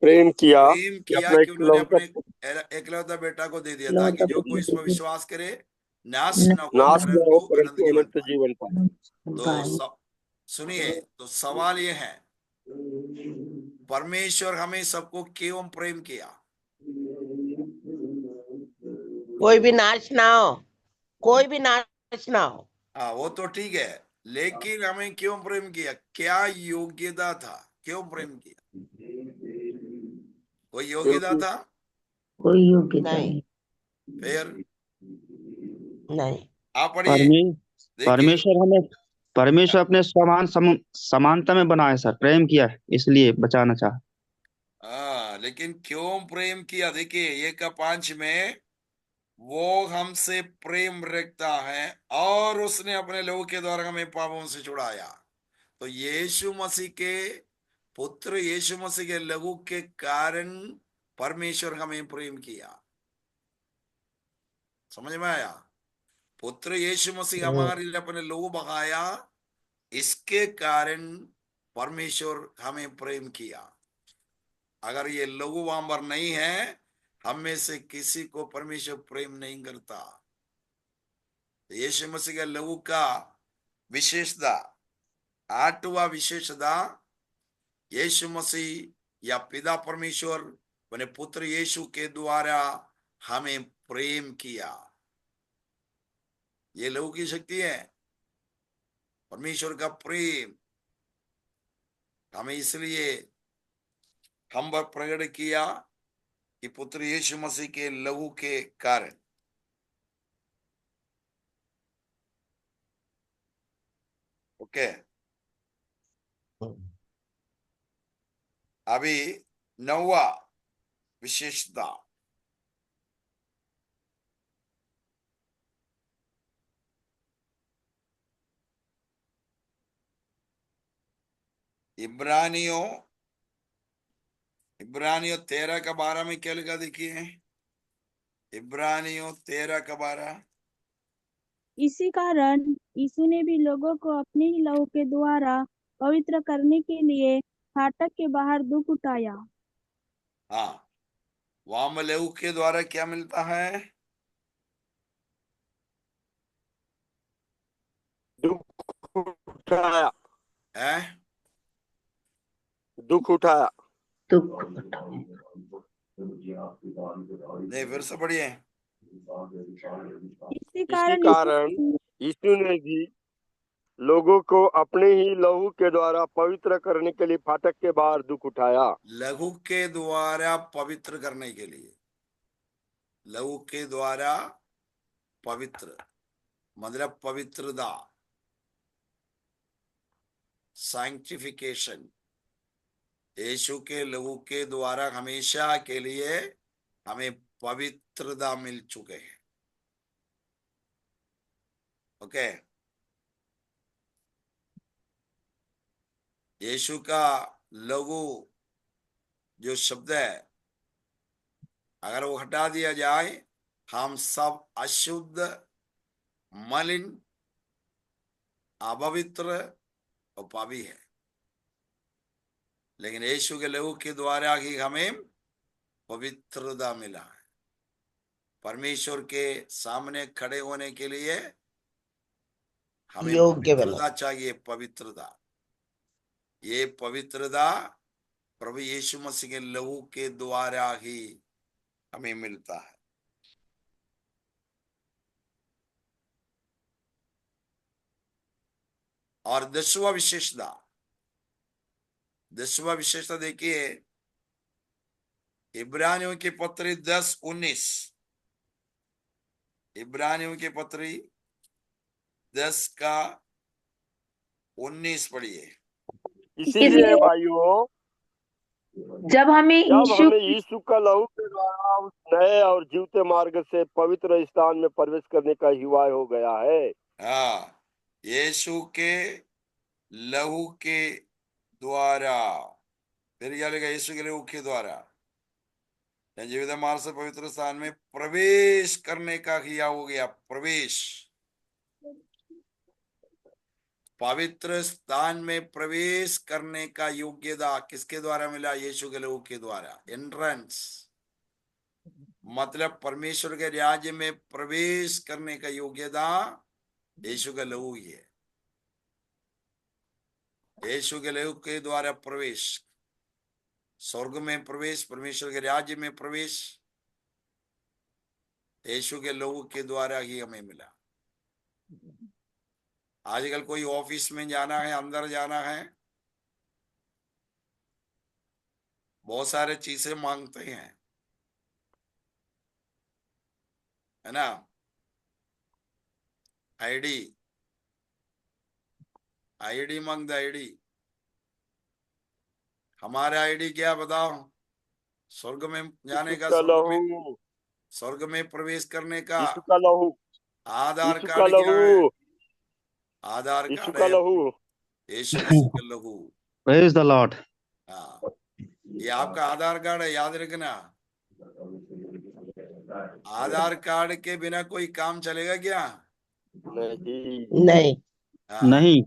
प्रेम किया प्रेम कि किया अपना कि उन्होंने इकलौता अपने एकलौता बेटा को दे दिया, ताकि जो कोई इसमें विश्वास करे नाश न हो नाश न हो परंतु अनंत परंतु जीवन अनंत पाए। जीवन पाए। तो सुनिए, तो सवाल ये है, परमेश्वर हमें सबको क्यों प्रेम किया? कोई भी नाश ना हो, कोई भी नाश ना हो। हाँ, वो तो ठीक है, लेकिन हमें क्यों प्रेम किया? क्या योग्यता था? क्यों प्रेम किया? कोई योग्यता क्योंकि था? कोई योग्यता नहीं, नहीं। फिर नहीं। आप पढ़िए, देखिए। परमेश्वर अपने समानता में बनाया सर, प्रेम किया है, इसलिए बचाना चाहा। हाँ, लेकिन क्यों प्रेम किया? देखिए 1:5 में, वो हमसे प्रेम रखता है और उसने अपने लहू के द्वारा हमें पापों से छुड़ाया। तो यीशु मसीह के पुत्र यीशु मसीह के लहू के कारण परमेश्वर हमें प्रेम किया। समझ में आया? पुत्र यीशु मसीह हमारे लिए अपने लहू बहाया, इसके कारण परमेश्वर हमें प्रेम किया। अगर ये लहू वहां पर नहीं है, हम में से किसी को परमेश्वर प्रेम नहीं करता। यीशु मसीह के लहू का विशेषता, 8वां विशेषता, यीशु मसीह या पिता परमेश्वर अपने पुत्र यीशु के द्वारा हमें प्रेम किया। ये लहू की शक्ति है, परमेश्वर का प्रेम हमें इसलिए हम पर प्रकट किया कि पुत्र यीशु मसीह के लहू के कारण। ओके, अभी 9वां विशेषता, इब्रानियों 13:12 में क्या लिखा? देखिए, इब्रानियों 13:12। इसी कारण यीशु ने भी लोगों को अपने ही लहू के द्वारा पवित्र करने के लिए फाटक के बाहर दुख उठाया। हाँ, वहां में लहू के द्वारा क्या मिलता है? दुख उठाया, है? दुख उठाया। दुख नहीं, फिर से पढ़िए। इसी इसी कारण कारण यीशु ने भी लोगों को अपने ही लहू के द्वारा पवित्र करने के लिए फाटक के बाहर दुख उठाया। लहू के द्वारा पवित्र करने के लिए, लहू के द्वारा पवित्र मतलब पवित्रता, सैंक्टिफिकेशन। यीशु के लहू के द्वारा हमेशा के लिए हमें पवित्रता मिल चुके हैं। ओके, यीशु का लहू जो शब्द है, अगर वो हटा दिया जाए, हम सब अशुद्ध, मलिन, अपवित्र और पापी है। लेकिन यीशु के लहू के द्वारा ही हमें पवित्रता मिला है। परमेश्वर के सामने खड़े होने के लिए हमें योग्य बना। पवित्रता चाहिए, पवित्रता। ये पवित्रता प्रभु यीशु मसीह के लहू के द्वारा ही हमें मिलता है। और 10वां विशेषता देखिए, इब्रानियों की पत्री 10:19। इब्रानियों की पत्री 10 का 19 पढ़िए। इसीलिए भाइयों, जब हमें जब यीशु हमें यीशु का लहू के द्वारा उस नए और जीवते मार्ग से पवित्र स्थान में प्रवेश करने का हिवाय हो गया है। हाँ, यीशु के लहू के द्वारा, फिर क्या लिखा? यीशु के लहू के द्वारा जीवित मार्ग से पवित्र स्थान में प्रवेश करने का किया हो गया। प्रवेश, पवित्र स्थान में प्रवेश करने का योग्यता किसके द्वारा मिला? यीशु के लहू के द्वारा। एंट्रेंस मतलब परमेश्वर के राज्य में प्रवेश करने का योग्यता यीशु का लहू ही है। यीशु के लहू के द्वारा प्रवेश, स्वर्ग में प्रवेश, परमेश्वर के राज्य में प्रवेश यीशु के लहू के द्वारा ही हमें मिला। आजकल कोई ऑफिस में जाना है, अंदर जाना है, बहुत सारे चीजें मांगते हैं, है ना? आईडी मांगते, आईडी। हमारा आईडी क्या बताओ? स्वर्ग में जाने यीशु का, का लहू, स्वर्ग में प्रवेश करने का यीशु का लहू, आधार यीशु का कार्ड क्या है? लहू, आधार यीशु कार्ड का है लहू। यीशु मसीह का लहू। Praise the Lord. हाँ, ये आपका आधार कार्ड है, याद रखना। आधार कार्ड के बिना कोई काम चलेगा क्या? नहीं, नहीं। हाँ, नहीं।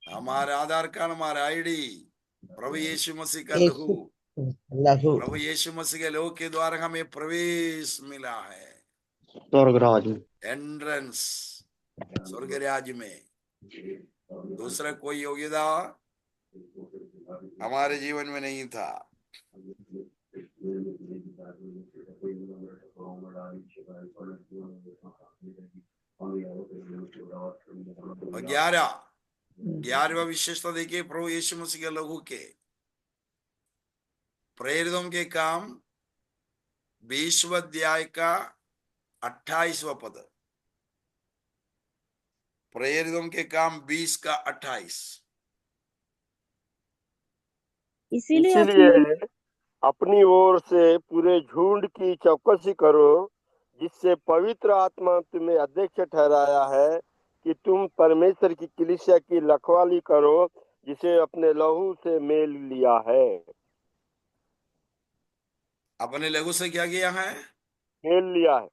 हमारा आधार कार्ड, हमारा आईडी प्रभु यीशु मसीह का लहू। यीशु लहू। प्रभु यीशु मसीह के लहू के द्वारा हमें प्रवेश मिला है, स्वर्गराज में। एंट्रेंस स्वर्ग राज्य में। दूसरा कोई योग्यता हमारे जीवन में नहीं था। और 11वां विशेषता देखिए प्रभु यीशु मसीह के लहू के। प्रेरितों के काम 20वां अध्याय का 28वां पद। प्रेरितों के काम 20 का 28। इसीलिए इसीलिए अपनी ओर से पूरे झुंड की चौकसी करो, जिससे पवित्र आत्मा तुम्हें अध्यक्ष ठहराया है कि तुम परमेश्वर की कलीसिया की रखवाली करो, जिसे अपने लहू से मेल लिया है। अपने लहू से क्या किया है? मेल लिया है,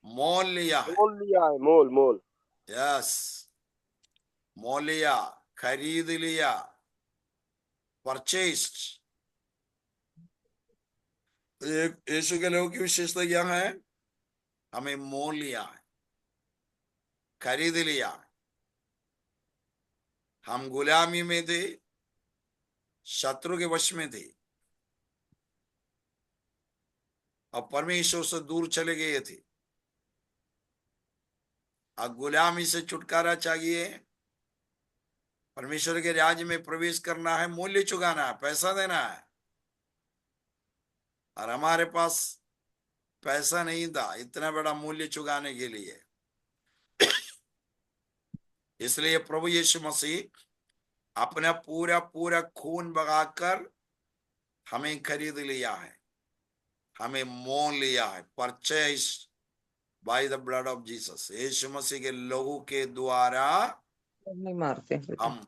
मोल लिया है। मोल लिया है, मोल मोल। यस, मोल लिया, खरीद लिया, परचेस्ड। यीशु के लहू की विशेषता क्या है? हमें मोल लिया है, खरीद लिया। हम गुलामी में थे, शत्रु के वश में थे और परमेश्वर से दूर चले गए थे। अब गुलामी से छुटकारा चाहिए, परमेश्वर के राज्य में प्रवेश करना है, मूल्य चुकाना है, पैसा देना है। और हमारे पास पैसा नहीं था इतना बड़ा मूल्य चुकाने के लिए। इसलिए प्रभु यीशु मसीह अपना पूरा पूरा खून बगाकर हमें खरीद लिया है, हमें मोल लिया है, purchase by the blood of Jesus. यीशु मसीह के लहू के द्वारा नहीं मारते हम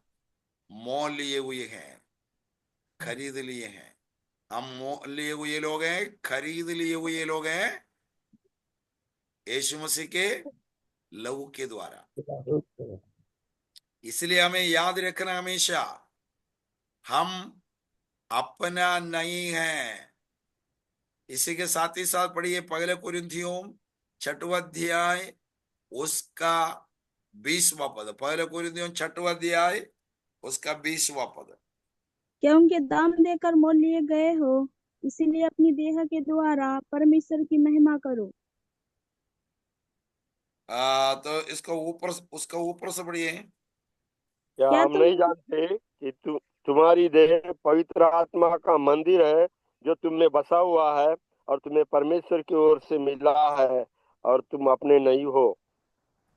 मोल लिए हुए हैं, खरीद लिए हैं। हम मोल लिए हुए लोग हैं, खरीद लिए हुए लोग हैं यीशु मसीह के लहू के द्वारा। इसलिए हमें याद रखना हमेशा, हम अपना नहीं है। इसी के साथ ही साथ पढ़िए पहले कुरिन्थियों 6वां अध्याय उसका 20वां पद। पहले कुरिन्थियों 6वां अध्याय उसका 20वां पद। क्या उनके दाम देकर मोल लिए गए हो, इसीलिए अपनी देह के द्वारा परमेश्वर की महिमा करो। तो इसको ऊपर, उसका ऊपर से पढ़िए। क्या क्या हम तुम नहीं जानते कि तुम्हारी देह पवित्र आत्मा का मंदिर है, जो तुम में बसा हुआ है और तुम्हें परमेश्वर की ओर से मिला है, और तुम अपने नहीं हो।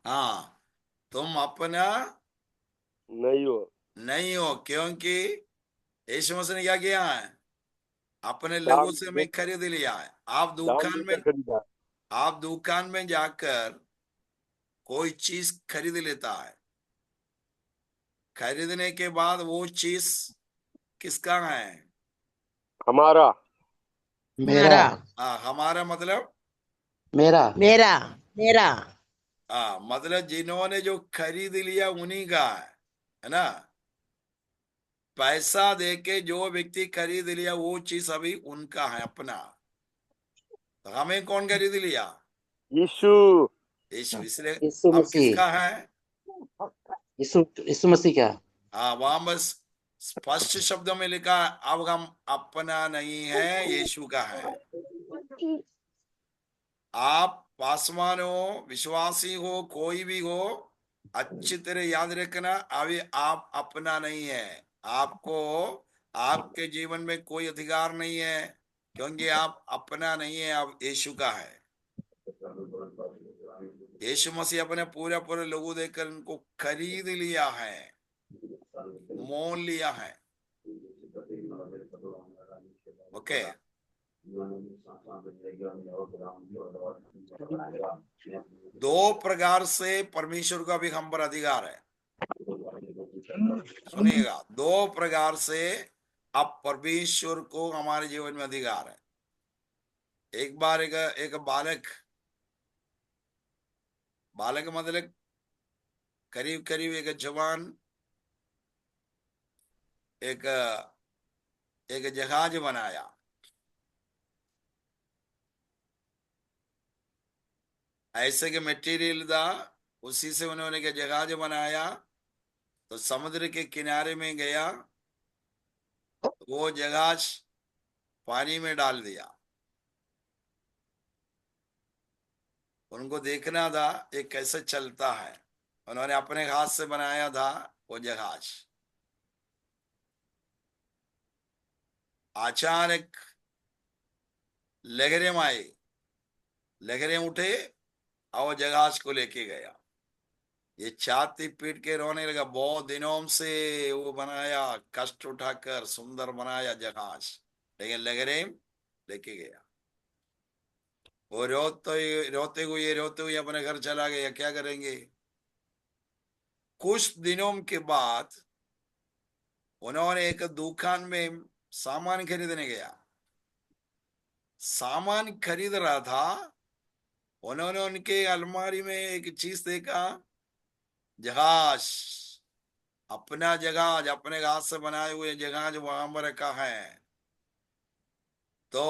हाँ, तुम अपना नहीं हो। नहीं हो, क्योंकि यीशु मसीह ने क्या किया है? अपने दाम लोगों से मैं खरीद लिया है। आप दाम दुकान में देकर खरीदा। आप दुकान में जाकर कोई चीज खरीद लेता है, खरीदने के बाद वो चीज किसका है? हमारा। मेरा हमारा मतलब मेरा मेरा मेरा मतलब जिन्होंने जो खरीद लिया उन्हीं का है ना। पैसा देके जो व्यक्ति खरीद लिया वो चीज अभी उनका है, अपना। तो हमें कौन खरीद लिया? यीशु। यीशु। इसलिए यीशु अब मसीह किसका है? यीशु यीशु मसीह का। वहां बस स्पष्ट शब्दों में लिखा है, अब हम अपना नहीं है, यीशु का है। आप पासवान हो, विश्वासी हो, कोई भी हो, अच्छी तरह याद रखना, अभी आप अपना नहीं है। आपको आपके जीवन में कोई अधिकार नहीं है, क्योंकि आप अपना नहीं है, आप यीशु का है। यीशु मसीह अपने पूरे पूरे लोगों देकर उनको खरीद लिया है, मोल लिया है। ओके। दो प्रकार से परमेश्वर का भी हम पर अधिकार है। सुनिएगा, दो प्रकार से अब परमेश्वर को हमारे जीवन में अधिकार है। एक बार एक बालक बालक मतलब करीब करीब एक जवान एक एक जहाज बनाया। ऐसे के मटेरियल था, उसी से उन्होंने एक जहाज बनाया। तो समुद्र के किनारे में गया, वो जहाज पानी में डाल दिया। उनको देखना था ये कैसे चलता है। उन्होंने अपने हाथ से बनाया था वो जहाज। अचानक लहरें आई, लहरें उठे और वो जहाज को लेके गया। ये छाती पीट के रोने लगा, बहुत दिनों से वो बनाया, कष्ट उठाकर सुंदर बनाया जहाज, लेकिन लहरें लेके गया। वो रोते हुए अपने घर चला गया। क्या करेंगे? कुछ दिनों के बाद उन्होंने एक दुकान में सामान खरीदने गया। सामान खरीद रहा था, उन्होंने उनके अलमारी में एक चीज देखा, जहाज। अपना जहाज, अपने हाथ से बनाए हुए जहाज वहां पर रखा है। तो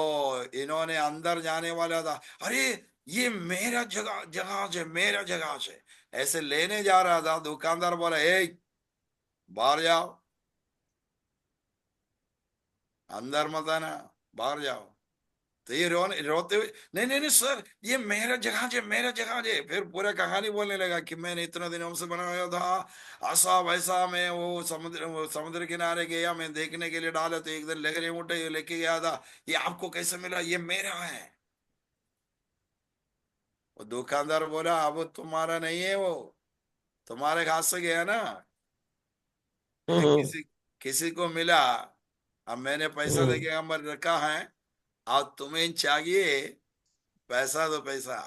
इन्होंने अंदर जाने वाला था, अरे ये मेरा जहाज है, मेरा जहाज है, ऐसे लेने जा रहा था। दुकानदार बोला, ए बाहर जाओ, अंदर मत आना, बाहर जाओ। तो ये रोते हुए, नहीं नहीं नहीं सर, ये मेरा जहाज है, मेरा जहाज है। फिर पूरा कहानी बोलने लगा कि मैंने इतना दिनों से बनाया था, ऐसा वैसा। मैं वो समुद्र किनारे गया, मैं देखने के लिए डाला, तो एक दिन लहरें उठे, लेके गया था। ये आपको कैसे मिला? ये मेरा है। वो दुकानदार बोला, अब तुम्हारा नहीं है, वो तुम्हारे हाथ से गया ना, ये किसी किसी को मिला। अब मैंने पैसा देके हमर रखा है, अब तुम्हें चाहिए पैसा, तो पैसा।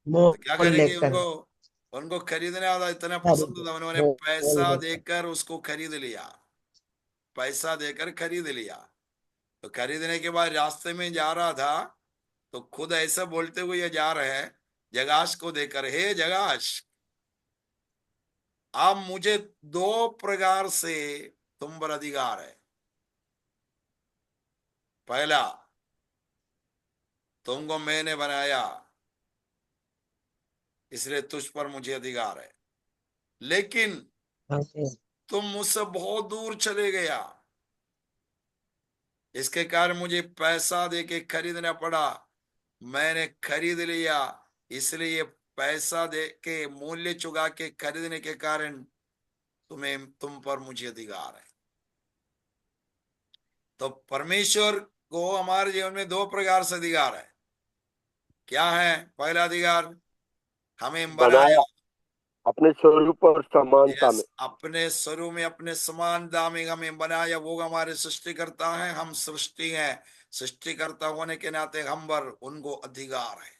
तो क्या मोल करेंगे? लेकर उनको उनको खरीदने वाला इतना पसंद था, उन्होंने मोल पैसा लेकर। देकर उसको खरीद लिया। पैसा देकर खरीद लिया। तो खरीदने के बाद रास्ते में जा रहा था, तो खुद ऐसा बोलते हुए ये जा रहे हैं जगाश को देकर, हे जगाश, अब मुझे दो प्रकार से तुम पर अधिकार है। पहला, तुमको मैंने बनाया, इसलिए तुझ पर मुझे अधिकार है। लेकिन तुम मुझसे बहुत दूर चले गया, इसके कारण मुझे पैसा देके खरीदना पड़ा। मैंने खरीद लिया, इसलिए पैसा दे के, मूल्य चुका के खरीदने के कारण तुम पर मुझे अधिकार है। तो परमेश्वर को हमारे जीवन में दो प्रकार से अधिकार है। क्या है? पहला अधिकार, हमें बनाया, बनाया, अपने स्वरूप और समानता में। अपने स्वरूप में अपने समानता में हमें बनाया, वो हमारे सृष्टिकर्ता है, हम सृष्टि हैं। सृष्टिकर्ता होने के नाते हम पर उनको अधिकार है।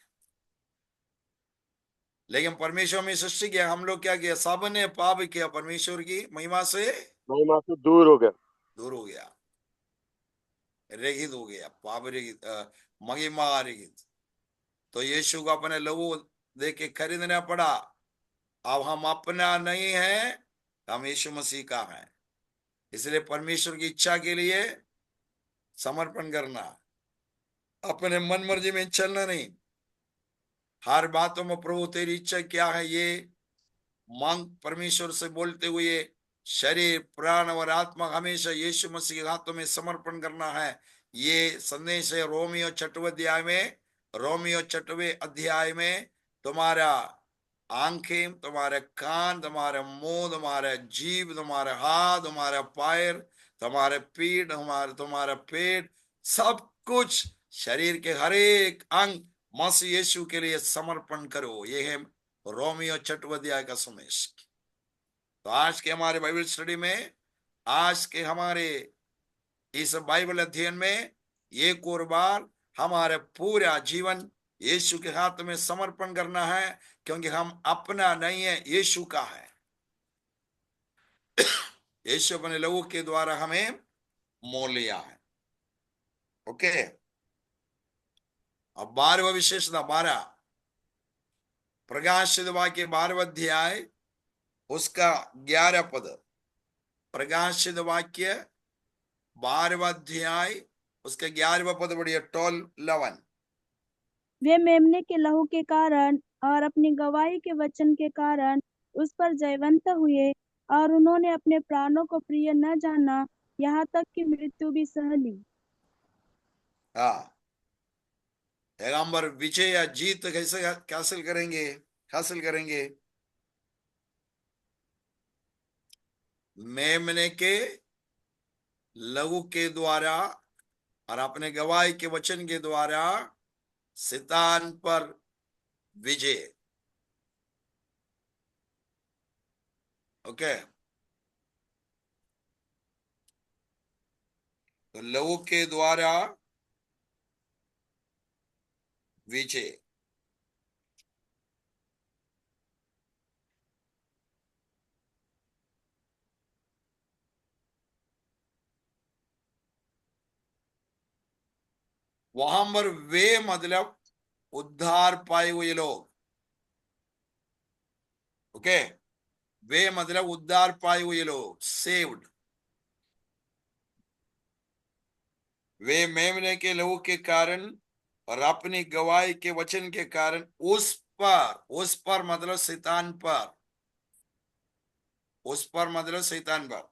लेकिन परमेश्वर में सृष्टि किया, हम लोग क्या किया? सबने पाप किया, परमेश्वर की महिमा से महिमा से दूर हो गया, दूर हो गया, रहित हो गया, पाप रहित, महिमा रहित। तो यीशु को अपने लहू दे के खरीदना पड़ा। अब हम अपना नहीं है, हम यीशु मसीह का है। इसलिए परमेश्वर की इच्छा के लिए समर्पण करना, अपने मन मर्जी में चलना नहीं। हर बातों में प्रभु तेरी इच्छा क्या है, ये मांग परमेश्वर से बोलते हुए शरीर, प्राण और आत्मा हमेशा यीशु मसीह के हाथों में समर्पण करना है। ये संदेश है रोमियो छठवें अध्याय में तुम्हारा आंखें, तुम्हारे कान, तुम्हारे मुंह, तुम्हारे जीभ, तुम्हारे हाथ, तुम्हारा पैर, तुम्हारे पीठ, तुम्हारा पेट, सब कुछ शरीर के हर एक अंग मसीह यीशु के लिए समर्पण करो। ये है रोमियो छठवें अध्याय का संदेश। तो आज के हमारे बाइबल स्टडी में, आज के हमारे इस बाइबल अध्ययन में एक और बार हमारे पूरा जीवन यीशु के हाथ में समर्पण करना है, क्योंकि हम अपना नहीं है, यीशु का है। यीशु अपने लहू के द्वारा हमें मोल लिया है। ओके, अब 12वां विशेषता, 12 प्रकाशित वाक्य 12वां अध्याय उसका 11 पद। प्रकाशित वाक्य 12वां अध्याय उसके 11वां पद बढ़िया, 12:11। वे मेमने के लहू के कारण और अपनी गवाही के वचन के कारण उस पर जयवंत हुए, और उन्होंने अपने प्राणों को प्रिय न जाना, यहाँ तक कि मृत्यु भी सह ली। हाँ, पैगंबर विजय या जीत कैसे हासिल करेंगे? मेमने के लहू के द्वारा और अपने गवाही के वचन के द्वारा शैतान पर विजय। ओके, तो लहू के द्वारा विजय। वहां पर वे मतलब उद्धार पाए हुए लोग। ओके, वे मतलब उद्धार पाए हुए लोग, सेव्ड। वे मेमने के लहू के कारण और अपनी गवाही के वचन के कारण उस पर मतलब शैतान पर, उस पर मतलब शैतान पर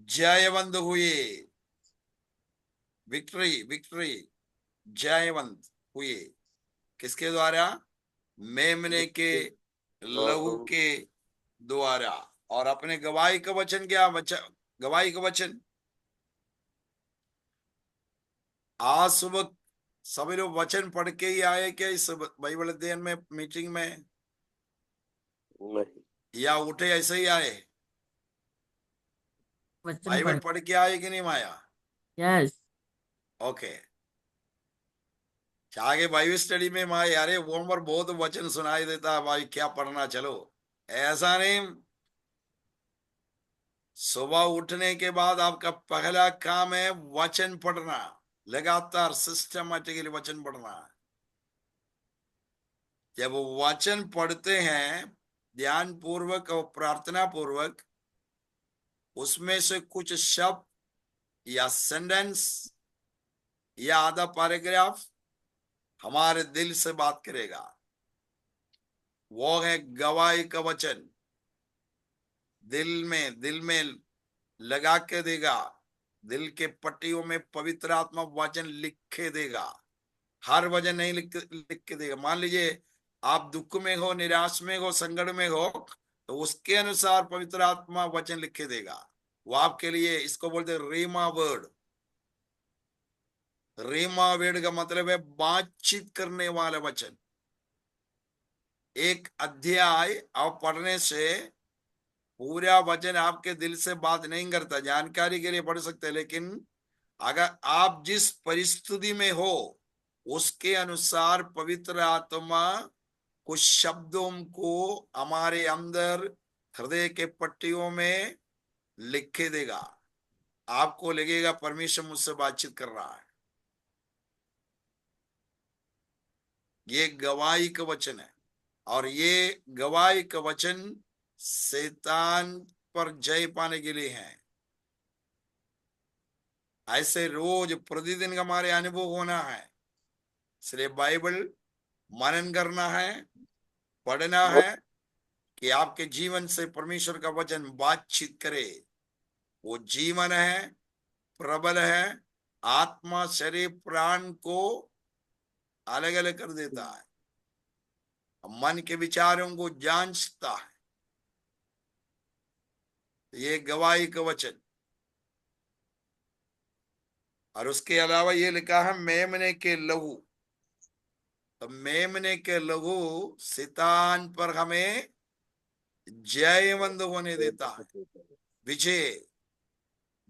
जयवंत हुए। विक्ट्री जयवंत हुए किसके द्वारा? मेमने के लहू के द्वारा। और अपने गवाही का वचन क्या? गवाही का वचन। आज सुबह सभी लोग वचन पढ़ के ही आए क्या इस बाइबल अध्ययन में, मीटिंग में? नहीं, या उठे ऐसे ही आए? बाइबल पढ़ के आए कि नहीं माया? यस। ओके, आगे बाइबल स्टडी में माया यारे वो पर बहुत वचन सुनाई देता है भाई, क्या पढ़ना, चलो। ऐसा नहीं, सुबह उठने के बाद आपका पहला काम है वचन पढ़ना, लगातार सिस्टमैटिकली वचन पढ़ना। जब वचन पढ़ते हैं ध्यान पूर्वक और प्रार्थना पूर्वक, उसमें से कुछ शब्द या सेंटेंस या आधा पैराग्राफ हमारे दिल से बात करेगा। वो है गवाही का वचन। दिल में लगा के देगा, दिल के पट्टियों में पवित्र आत्मा वचन लिखे देगा। हर वचन नहीं लिख के देगा। मान लीजिए आप दुख में हो, निराश में हो, संकट में हो, तो उसके अनुसार पवित्र आत्मा वचन लिखे देगा। वो आपके लिए, इसको बोलते हैं रीमा वर्ड। रीमा वर्ड का मतलब है बातचीत करने वाला वचन। एक अध्याय आप पढ़ने से पूरा वचन आपके दिल से बात नहीं करता, जानकारी के लिए पढ़ सकते हैं, लेकिन अगर आप जिस परिस्थिति में हो उसके अनुसार पवित्र आत्मा कुछ शब्दों को हमारे अंदर हृदय के पट्टियों में लिखे देगा। आपको लगेगा परमेश्वर मुझसे बातचीत कर रहा है। ये गवाही का वचन है, और ये गवाही का वचन शैतान पर जय पाने के लिए है। ऐसे रोज प्रतिदिन का हमारे अनुभव होना है, इसलिए बाइबल मनन करना है, पढ़ना है, कि आपके जीवन से परमेश्वर का वचन बातचीत करे। वो जीवन है, प्रबल है, आत्मा शरीर प्राण को अलग अलग कर देता है, मन के विचारों को जांचता है। ये गवाही का वचन। और उसके अलावा ये लिखा है मेमने के लहू। तो मेमने के लहू शैतान पर हमें जयवंत होने देता है, विजय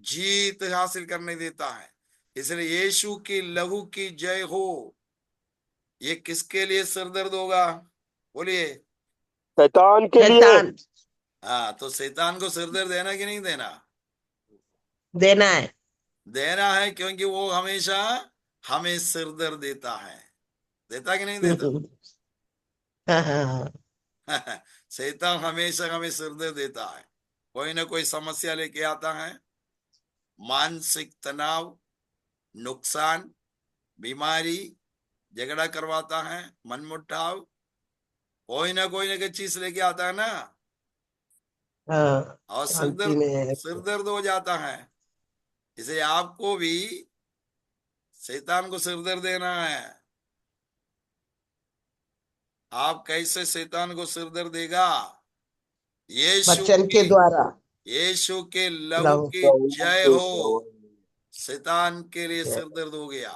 जीत हासिल करने देता है। इसलिए यीशु की लहू की जय हो। ये किसके लिए सिरदर्द होगा? बोलिए। शैतान के लिए। शैतान हाँ, तो शैतान को सिरदर्द देना कि नहीं देना? देना है। देना है, क्योंकि वो हमेशा हमें सिरदर्द देता है। देता कि नहीं देता? हाँ, हाँ, हाँ। शैतान हमेशा हमें सिरदर्द देता है, कोई ना कोई समस्या लेके आता है। मानसिक तनाव, नुकसान, बीमारी, झगड़ा करवाता है, मनमुटाव, कोई ना कोई चीज लेके आता है ना, हाँ, और शांति में सिर दर्द हो जाता है। इसे आपको भी शैतान को सिर दर्द देना है। आप कैसे शैतान को सिर दर्द देगा? वचन के द्वारा। यीशु के लहू लहू की जय हो। शैतान के लिए सिर दर्द हो गया।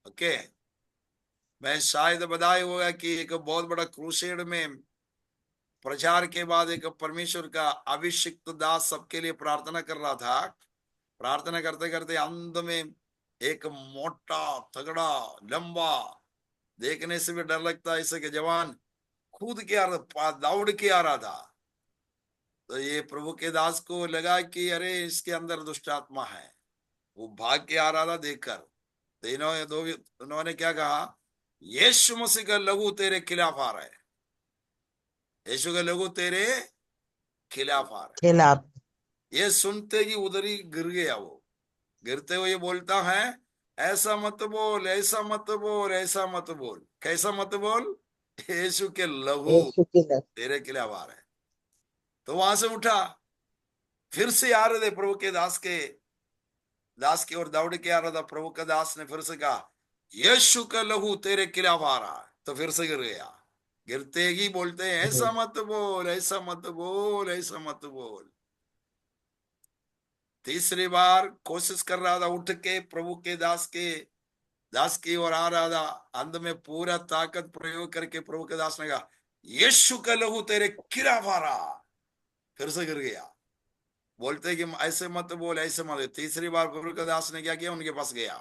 ओके, मैं शायद बताया होगा कि एक बहुत बड़ा क्रूसेड में प्रचार के बाद एक परमेश्वर का अभिषिक्त दास सबके लिए प्रार्थना कर रहा था। प्रार्थना करते करते अंत में एक मोटा तगड़ा लंबा, देखने से भी डर लगता है ऐसे के जवान कूद के दौड़ के आ रहा था। तो ये प्रभु के दास को लगा कि अरे इसके अंदर दुष्ट आत्मा है। वो भाग के आ रहा था देखकर। तो उन्होंने क्या कहा? यीशु मसीह का लहू तेरे खिलाफ आ रहा है। यीशु का लहू तेरे खिलाफ आ रहा है। खिलाफ। ये सुनते ही उधर ही गिर गया। वो गिरते हुए बोलता है, ऐसा मत बोल, ऐसा मत बोल, ऐसा मत बोल। कैसा मत बोल? यीशु के लहू यीशु के लहू। तेरे खिलाफ आ रहा है। तो वहां से उठा, फिर से आ रहे थे प्रभु के दास की ओर दौड़ के आ रहा था। प्रभु का दास ने फिर से कहा, यीशु का लहू तेरे खिलाफ आ रहा है। तो फिर से गिर गया। गिरते ही बोलते हैं, ऐसा मत बोल, ऐसा मत बोल, ऐसा मत बोल। तीसरी बार कोशिश कर रहा था, उठ के प्रभु के दास की ओर आ रहा था। अंत में पूरा ताकत प्रयोग करके प्रभु के दास ने कहा, यीशु का लहू तेरे खिलाफ आ रहा। फिर से गिर गया। बोलते कि ऐसे मत बोल, ऐसे मत। तीसरी बार प्रभु के दास ने क्या किया? उनके पास गया।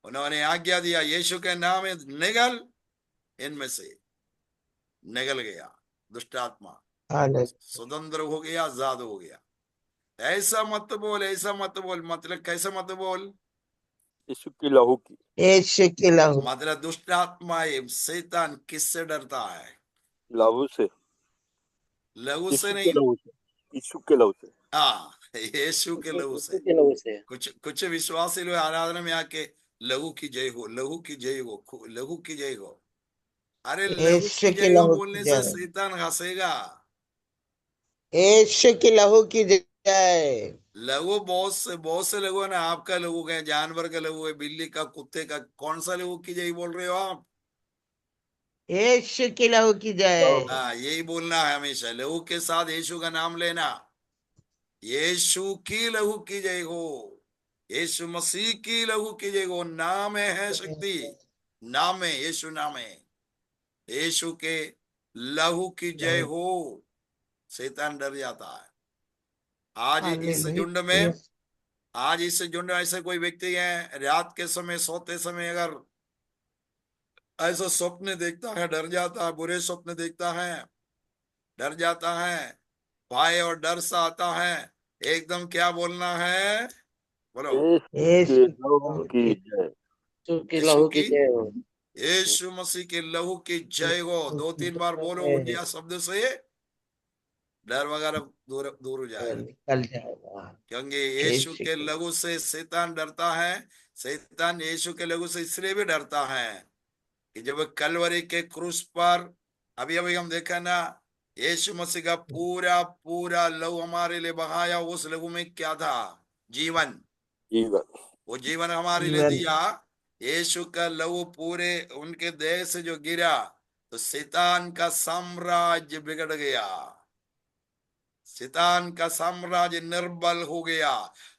उन्होंने आज्ञा दिया, यीशु के नाम में निकल। इनमें से निकल गया दुष्ट आत्मा, स्वतंत्र हो गया, आजाद हो गया। ऐसा मत बोल, ऐसा मत बोल मतलब कैसे मत बोल? यीशु की लहू की। यीशु के लहू। मतलब दुष्ट आत्मा शैतान किससे डरता है? लहू से। लहू से यीशु के नहीं। लहू से। यीशु के लहू से। हाँ, यीशु के लहू से। के लहू से। कुछ विश्वासी लोग आराधना में आके लहू की जय हो, लहू की जय हो, लहू की जय हो। अरे लहू यीशु की के जय हो लहू की बोलने से जय। शैतान हंसेगा। यीशु के लहू की जय। लहू बहुत से लहू है ना। आपका लहू है, जानवर का लहू है, बिल्ली का, कुत्ते का। कौन सा लहू की जय बोल रहे हो आप? यीशु के लहू की जय। हाँ, यही बोलना है हमेशा। लहू के साथ यीशु का नाम लेना। यीशु की लहू की जय हो, यीशु मसीह की लहू की जय हो। नाम है शक्ति, नाम में, यीशु नाम में, यीशु के लहू की जय हो। शैतान डर जाता है। आज इस झुंड में, आज इस झुंड में ऐसे कोई व्यक्ति है, रात के समय सोते समय अगर ऐसा स्वप्न देखता है, डर जाता है, बुरे स्वप्न देखता है, डर जाता है, भय और डर सा आता है, एकदम क्या बोलना है? बोलो। यीशु के लहू की जय। यीशु लहू की की, जय हो। यीशु मसीह के लहू की जय हो। 2-3 बार बोलो, उन दिया शब्द से डर वगैरह दूर दूर हो जाएगा। निकल जाएगा। क्योंकि यीशु के लहू से शैतान डरता है। शैतान यीशु के लहू से इसलिए भी डरता है कि जब कलवरी के क्रूस पर अभी अभी हम देखा ना, यीशु मसीह का पूरा पूरा लहू हमारे लिए बहाया। उस लहू में क्या था? जीवन। जीवन। वो जीवन हमारे लिए दिया। यीशु का लहू पूरे उनके देह से जो गिरा, तो शैतान का साम्राज्य बिगड़ गया, शैतान का साम्राज्य निर्बल हो गया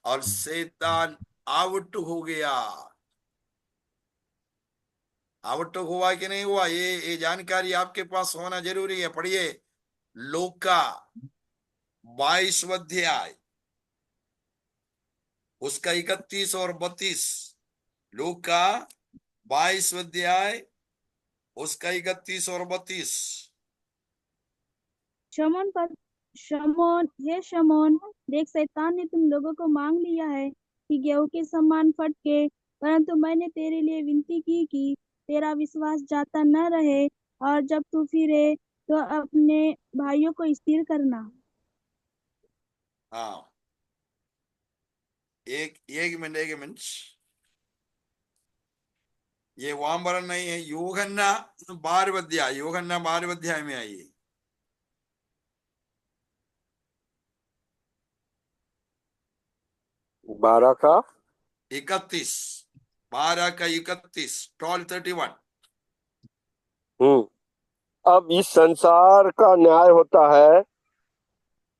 और शैतान आउट हो गया। आउट हुआ कि नहीं हुआ, ये जानकारी आपके पास होना जरूरी है। पढ़िए लूका 22 अध्याय, उसका 31 और 32। लूका 22 अध्याय, उसका 31 और 32। शमौन, देख शैतान ने तुम लोगों को मांग लिया है कि गेहूं के समान फटके, परंतु मैंने तेरे लिए विनती की कि तेरा विश्वास जाता न रहे, और जब तू फिरे तो अपने भाइयों को स्थिर करना। हाँ, एक मिनट, एक मिनट। ये वामवरण नहीं है, यूहन्ना 12 अध्याय, यूहन्ना 12 अध्याय में आइए। 12 का 31, 12 का 31, 12:31। अब इस संसार का न्याय होता है।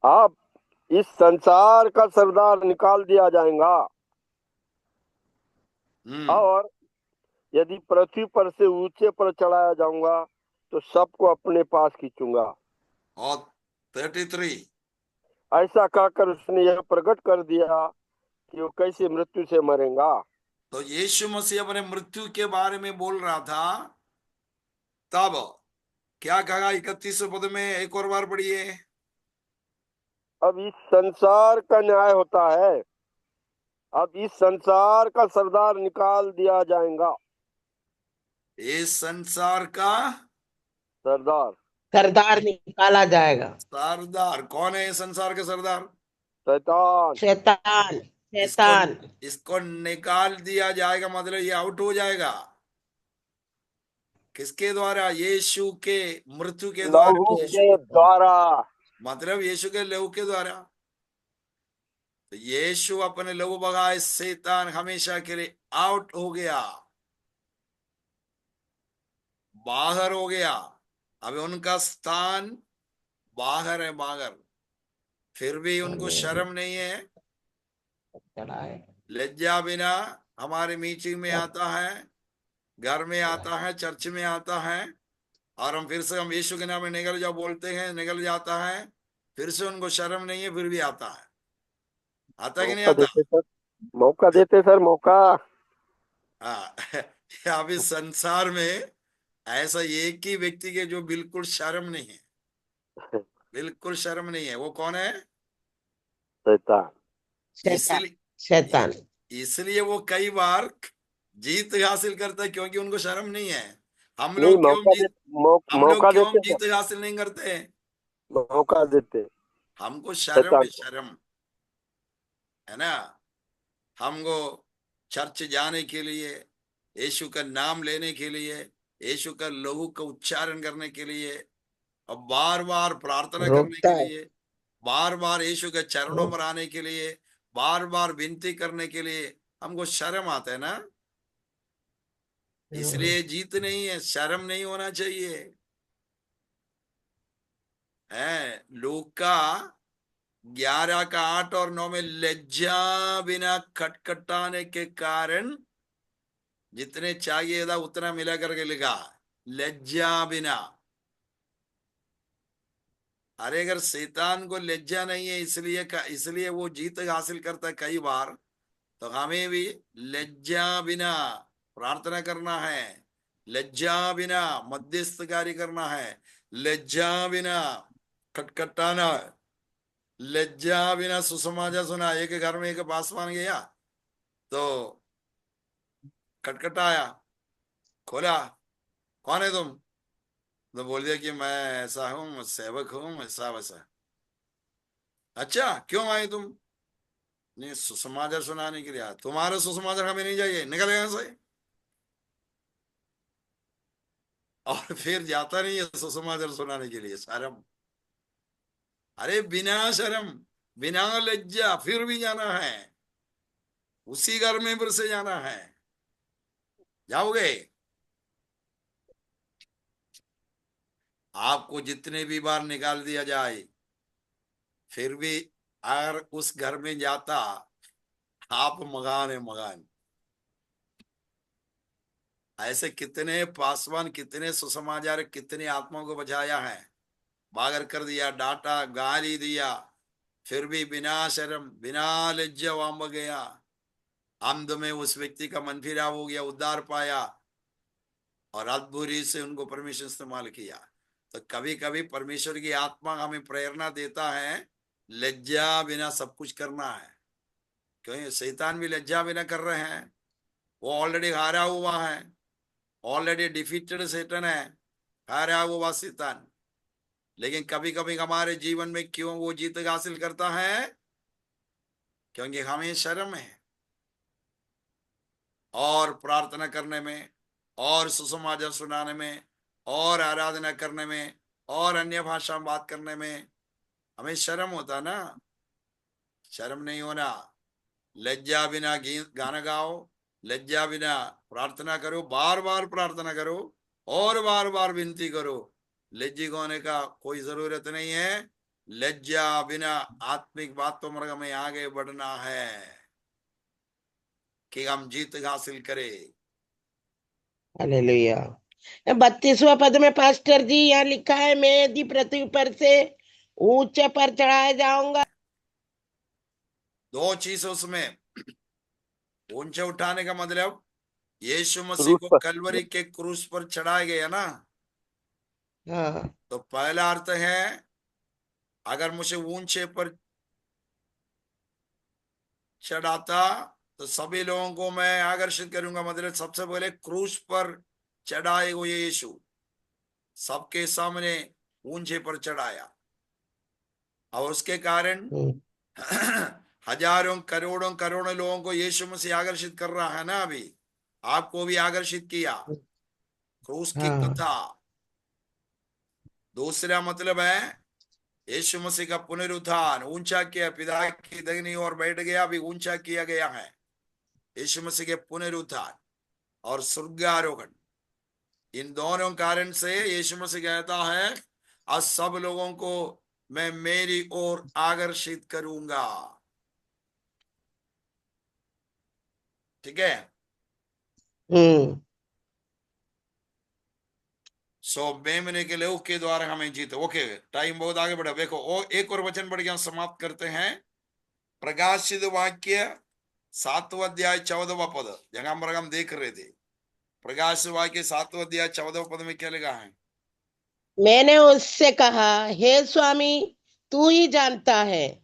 अब इस संसार का सरदार निकाल दिया जाएगा, और यदि पृथ्वी पर से ऊंचे पर चढ़ाया जाऊंगा तो सबको अपने पास खींचूंगा। और 33। ऐसा कहकर उसने यह प्रकट कर दिया कि वो कैसे मृत्यु से मरेगा। तो यीशु मसीह अपने मृत्यु के बारे में बोल रहा था। तब क्या कहा 31 पद में? एक और बार पढ़िए। अब इस संसार का न्याय होता है। अब इस संसार का सरदार निकाल दिया जाएगा। इस संसार का सरदार निकाला जाएगा। सरदार कौन है? इस संसार के सरदार शैतान। शैतान, इसको शैतान। इसको निकाल दिया जाएगा, मतलब ये आउट हो जाएगा। किसके द्वारा? यीशु के मृत्यु के द्वारा। लहू के द्वारा। मतलब यीशु के लहू के द्वारा। तो यीशु अपने लहू बगाए, शैतान हमेशा के लिए आउट हो गया, बाहर हो गया। अब उनका स्थान बाहर है, बाहर। फिर भी उनको शर्म नहीं है, लज्जा बिना हमारे मीटिंग में आता है, घर में आता है, चर्च में आता है, और हम फिर से हम यीशु के नाम में निकल जाओ बोलते हैं, निकल जाता है। फिर से उनको शर्म नहीं है, फिर भी आता है। आता कि नहीं मौका आता? देते सर, मौका देते सर, मौका। हाँ। अब इस संसार में ऐसा एक ही व्यक्ति के जो बिल्कुल शर्म नहीं है, बिल्कुल शर्म नहीं है। वो कौन है? शैतान। इसलिए शैतान। इसलिए वो कई बार जीत हासिल करता है, क्योंकि उनको शर्म नहीं है। हम नहीं, लोग क्यों जीत हम लोग मौका क्यों देते सर, जीत हासिल नहीं करते? मौका देते हमको शर्म शैतान है, को। शर्म है ना। हमको चर्च जाने के लिए, यीशु का नाम लेने के लिए, यीशु का लहू का उच्चारण करने के लिए, और बार बार प्रार्थना करने रोकता के है। लिए, बार बार यीशु के चरणों में आने के लिए, बार बार विनती करने के लिए हमको शर्म आता है ना। इसलिए जीत नहीं है, शर्म नहीं होना चाहिए। है लूका 11 का 8 और 9 में लज्जा बिना खटखटाने के कारण जितने चाहिए था उतना मिला करके लिखा, लज्जा बिना। अरे अगर शैतान को लज्जा नहीं है, इसलिए वो जीत हासिल करता है कई बार, तो हमें भी लज्जा बिना प्रार्थना करना है, लज्जा बिना मध्यस्थकारी करना है, लज्जा बिना खटखटाना है, लज्जा बिना सुसमाचार सुना। एक घर में एक पासवान गया तो खटखटाया, खोला, कौन है तुम? तो बोल दिया कि मैं ऐसा हूं, सेवक हूं, ऐसा वैसा। अच्छा क्यों आए तुम? नहीं, सुसमाचार सुनाने के लिए आया। तुम्हारा सुसमाचार हमें नहीं चाहिए, निकल यहाँ से। और फिर जाता नहीं है सुसमाचार सुनाने के लिए, शर्म। अरे बिना शर्म, बिना लज्जा फिर भी जाना है, उसी घर में फिर से जाना है। जाओगे? आपको जितने भी बार निकाल दिया जाए, फिर भी अगर उस घर में जाता, आप मगान है, मगान। ऐसे कितने पासवान, कितने सुसमाचार, कितने आत्माओं को बचाया है। बागर कर दिया, डांटा, गाली दिया, फिर भी बिना शर्म बिना लज्जा वहां गया। आमद में उस व्यक्ति का मन फिरा हो गया, उद्धार पाया, और अद्भुरी से उनको परमेश्वर इस्तेमाल किया। तो कभी कभी परमेश्वर की आत्मा हमें प्रेरणा देता है, लज्जा बिना सब कुछ करना है। क्योंकि शैतान भी लज्जा बिना कर रहे हैं, वो ऑलरेडी हारा हुआ है, ऑलरेडी डिफीटेड शैतान है, हारा हुआ शैतान। लेकिन कभी कभी हमारे जीवन में क्यों वो जीत हासिल करता है? क्योंकि हमें शर्म है, और प्रार्थना करने में, और सुसमाचार सुनाने में, और आराधना करने में, और अन्य भाषा में बात करने में हमें शर्म होता ना। शर्म नहीं होना। लज्जा बिना गाना गाओ, लज्जा बिना प्रार्थना करो, बार बार प्रार्थना करो, और बार बार विनती करो। लज्जित होने का कोई जरूरत नहीं है। लज्जा बिना आत्मिक बातों में हमें आगे बढ़ना है कि हम जीत हासिल करें। हालेलुया। 32वां पद में पास्टर जी यहाँ लिखा है, मैं यदि पृथ्वी पर से ऊंचे पर चढ़ाया जाऊंगा। दो चीज उसमें, ऊंचे उठाने का मतलब यीशु मसीह क्रूस को पर। कलवरी के क्रूस पर चढ़ाया गया ना। हाँ, तो पहला अर्थ है, अगर मुझे ऊंचे पर चढ़ाता तो सभी लोगों को मैं आकर्षित करूंगा। मतलब सबसे पहले क्रूस पर चढ़ाए हुए यीशु सबके सामने ऊंचे पर चढ़ाया, और उसके कारण हजारों करोड़ों करोड़ों लोगों को यीशु मसीह आकर्षित कर रहा है ना। अभी आपको भी आकर्षित किया क्रूस की हाँ, कथा। दूसरा मतलब है यीशु मसीह का पुनरुत्थान, ऊंचा किया, पिता की दाहिनी ओर बैठ गया, अभी ऊंचा किया गया है। यीशु मसीह के पुनरुत्थान और स्वर्गारोहण, इन दोनों कारण से यीशु मसीह कहता है, आज सब लोगों को मैं मेरी ओर आकर्षित करूंगा। ठीक है। सो मेमने के लोग के द्वारा हमें जीते। ओके, टाइम बहुत आगे बढ़ा। देखो एक और वचन बढ़ गया, समाप्त करते हैं। प्रकाशित वाक्य 7वां अध्याय 14वां पद, जहां पर हम देख रहे थे। प्रकाशित वाक्य 7वां अध्याय 14वां पद में क्या लिखा है? मैंने उससे कहा, हे स्वामी तू ही जानता है।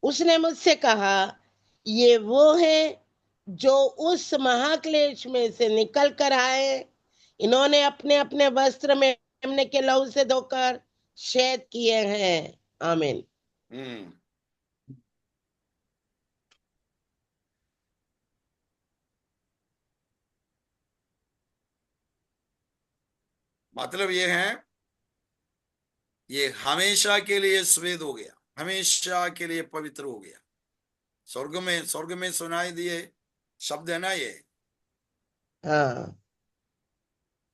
उसने मुझसे कहा, ये वो है जो उस महाक्लेश में से निकल कर आए। इन्होंने अपने अपने वस्त्र मेमने के लहू से धोकर श्वेत किए हैं। आमीन। मतलब ये है, ये हमेशा के लिए श्वेत हो गया, हमेशा के लिए पवित्र हो गया। स्वर्ग में सुनाई दिए शब्द है ना ये। हाँ,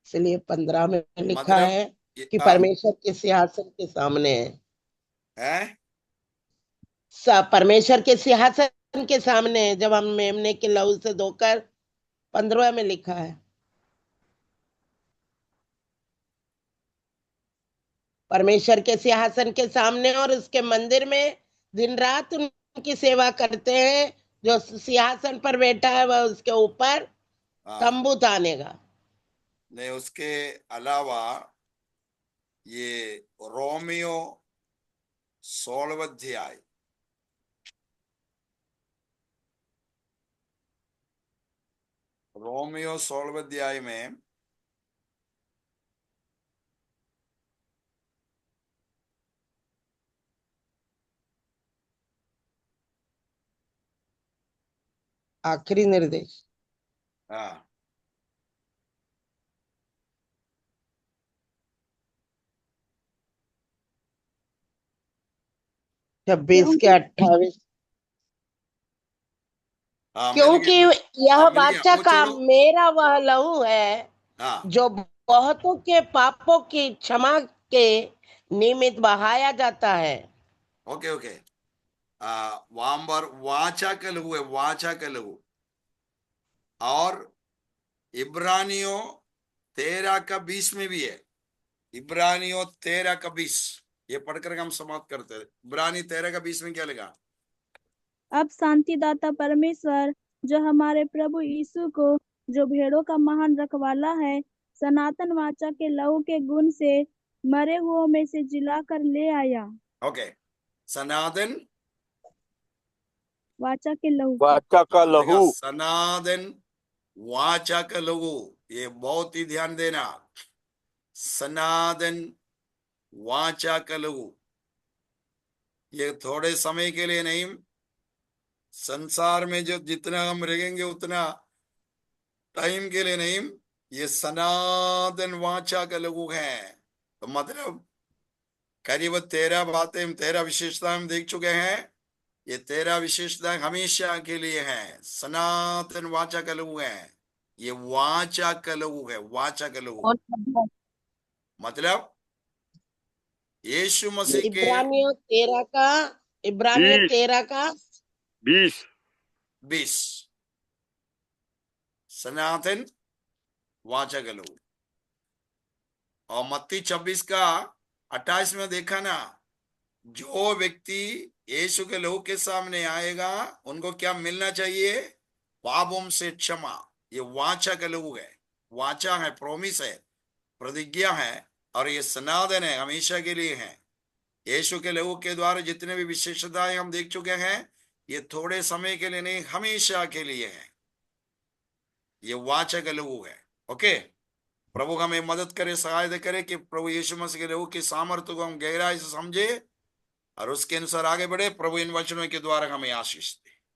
इसलिए 15 में लिखा मतलब है कि परमेश्वर के सिंहासन के सामने है परमेश्वर के सिंहासन के सामने जब हम मेमने के लहू से धोकर 15 में लिखा है। परमेश्वर के सिंहासन के सामने और उसके मंदिर में दिन रात उनकी सेवा करते हैं। जो सिंहासन पर बैठा है वह उसके ऊपर हाँ, तंबू तानेगा। नहीं उसके अलावा ये रोमियो 16 अध्याय, रोमियो 16 अध्याय में आखिरी निर्देश। हाँ 26 के क्योंकि 28। हाँ क्योंकि यह हाँ मिल गया वाचा वो, का छोड़ो। मेरा वह लहू है हाँ जो बहुतों के पापों की क्षमा के निमित्त बहाया जाता है। Okay okay. वहां पर वाचा का लघु है, वाचा का लघु। और इब्रानियों 13 का 20 में भी है, इब्रानियों 13 का 20। ये पढ़कर हम समाप्त करते हैं। इब्रानी 13 का 20 में क्या लिखा? अब शांतिदाता परमेश्वर जो हमारे प्रभु यीशु को, जो भेड़ों का महान रखवाला है, सनातन वाचा के लहू के गुण से मरे हुओं में से जिला कर ले आया। ओके, सनातन वाचा के लहू वाचा का देखा, लहू। सनातन वाचा का लघु, ये बहुत ही ध्यान देना। सनातन वाचा का लघु, ये थोड़े समय के लिए नहीं, संसार में जो जितना हम रहेंगे उतना टाइम के लिए नहीं, ये सनातन वाचा का लघु है। तो मतलब करीब 13 बातें, 13 विशेषता हम देख चुके हैं। ये 13 विशेषता हमेशा के लिए है। सनातन वाचा का लघु है, ये वाचा का लघु है, वाचा का लघु। मतलब यीशु मसीह के इब्रानियों 13 का, इब्रानियों 20 13 का 20 20 सनातन वाचा का लघु। और मत्ती 26 का 28 में देखा ना, जो व्यक्ति यीशु के लहू के सामने आएगा उनको क्या मिलना चाहिए? पापों से क्षमा। ये वाचा का लहू है, वाचा है, प्रोमिस है, प्रतिज्ञा है। और ये सनातन है, हमेशा के लिए है। यीशु के लहू के द्वारा जितने भी विशेषताएं हम देख चुके हैं, ये थोड़े समय के लिए नहीं, हमेशा के लिए है। ये वाचा का लहू है। ओके, प्रभु हमें मदद करे, सहायता करे कि प्रभु यीशु मसीह के लहू की सामर्थ्य को हम गहराई से समझे और उसके अनुसार आगे बढ़े। प्रभु इन वचनों के द्वारा हमें आशीष दे।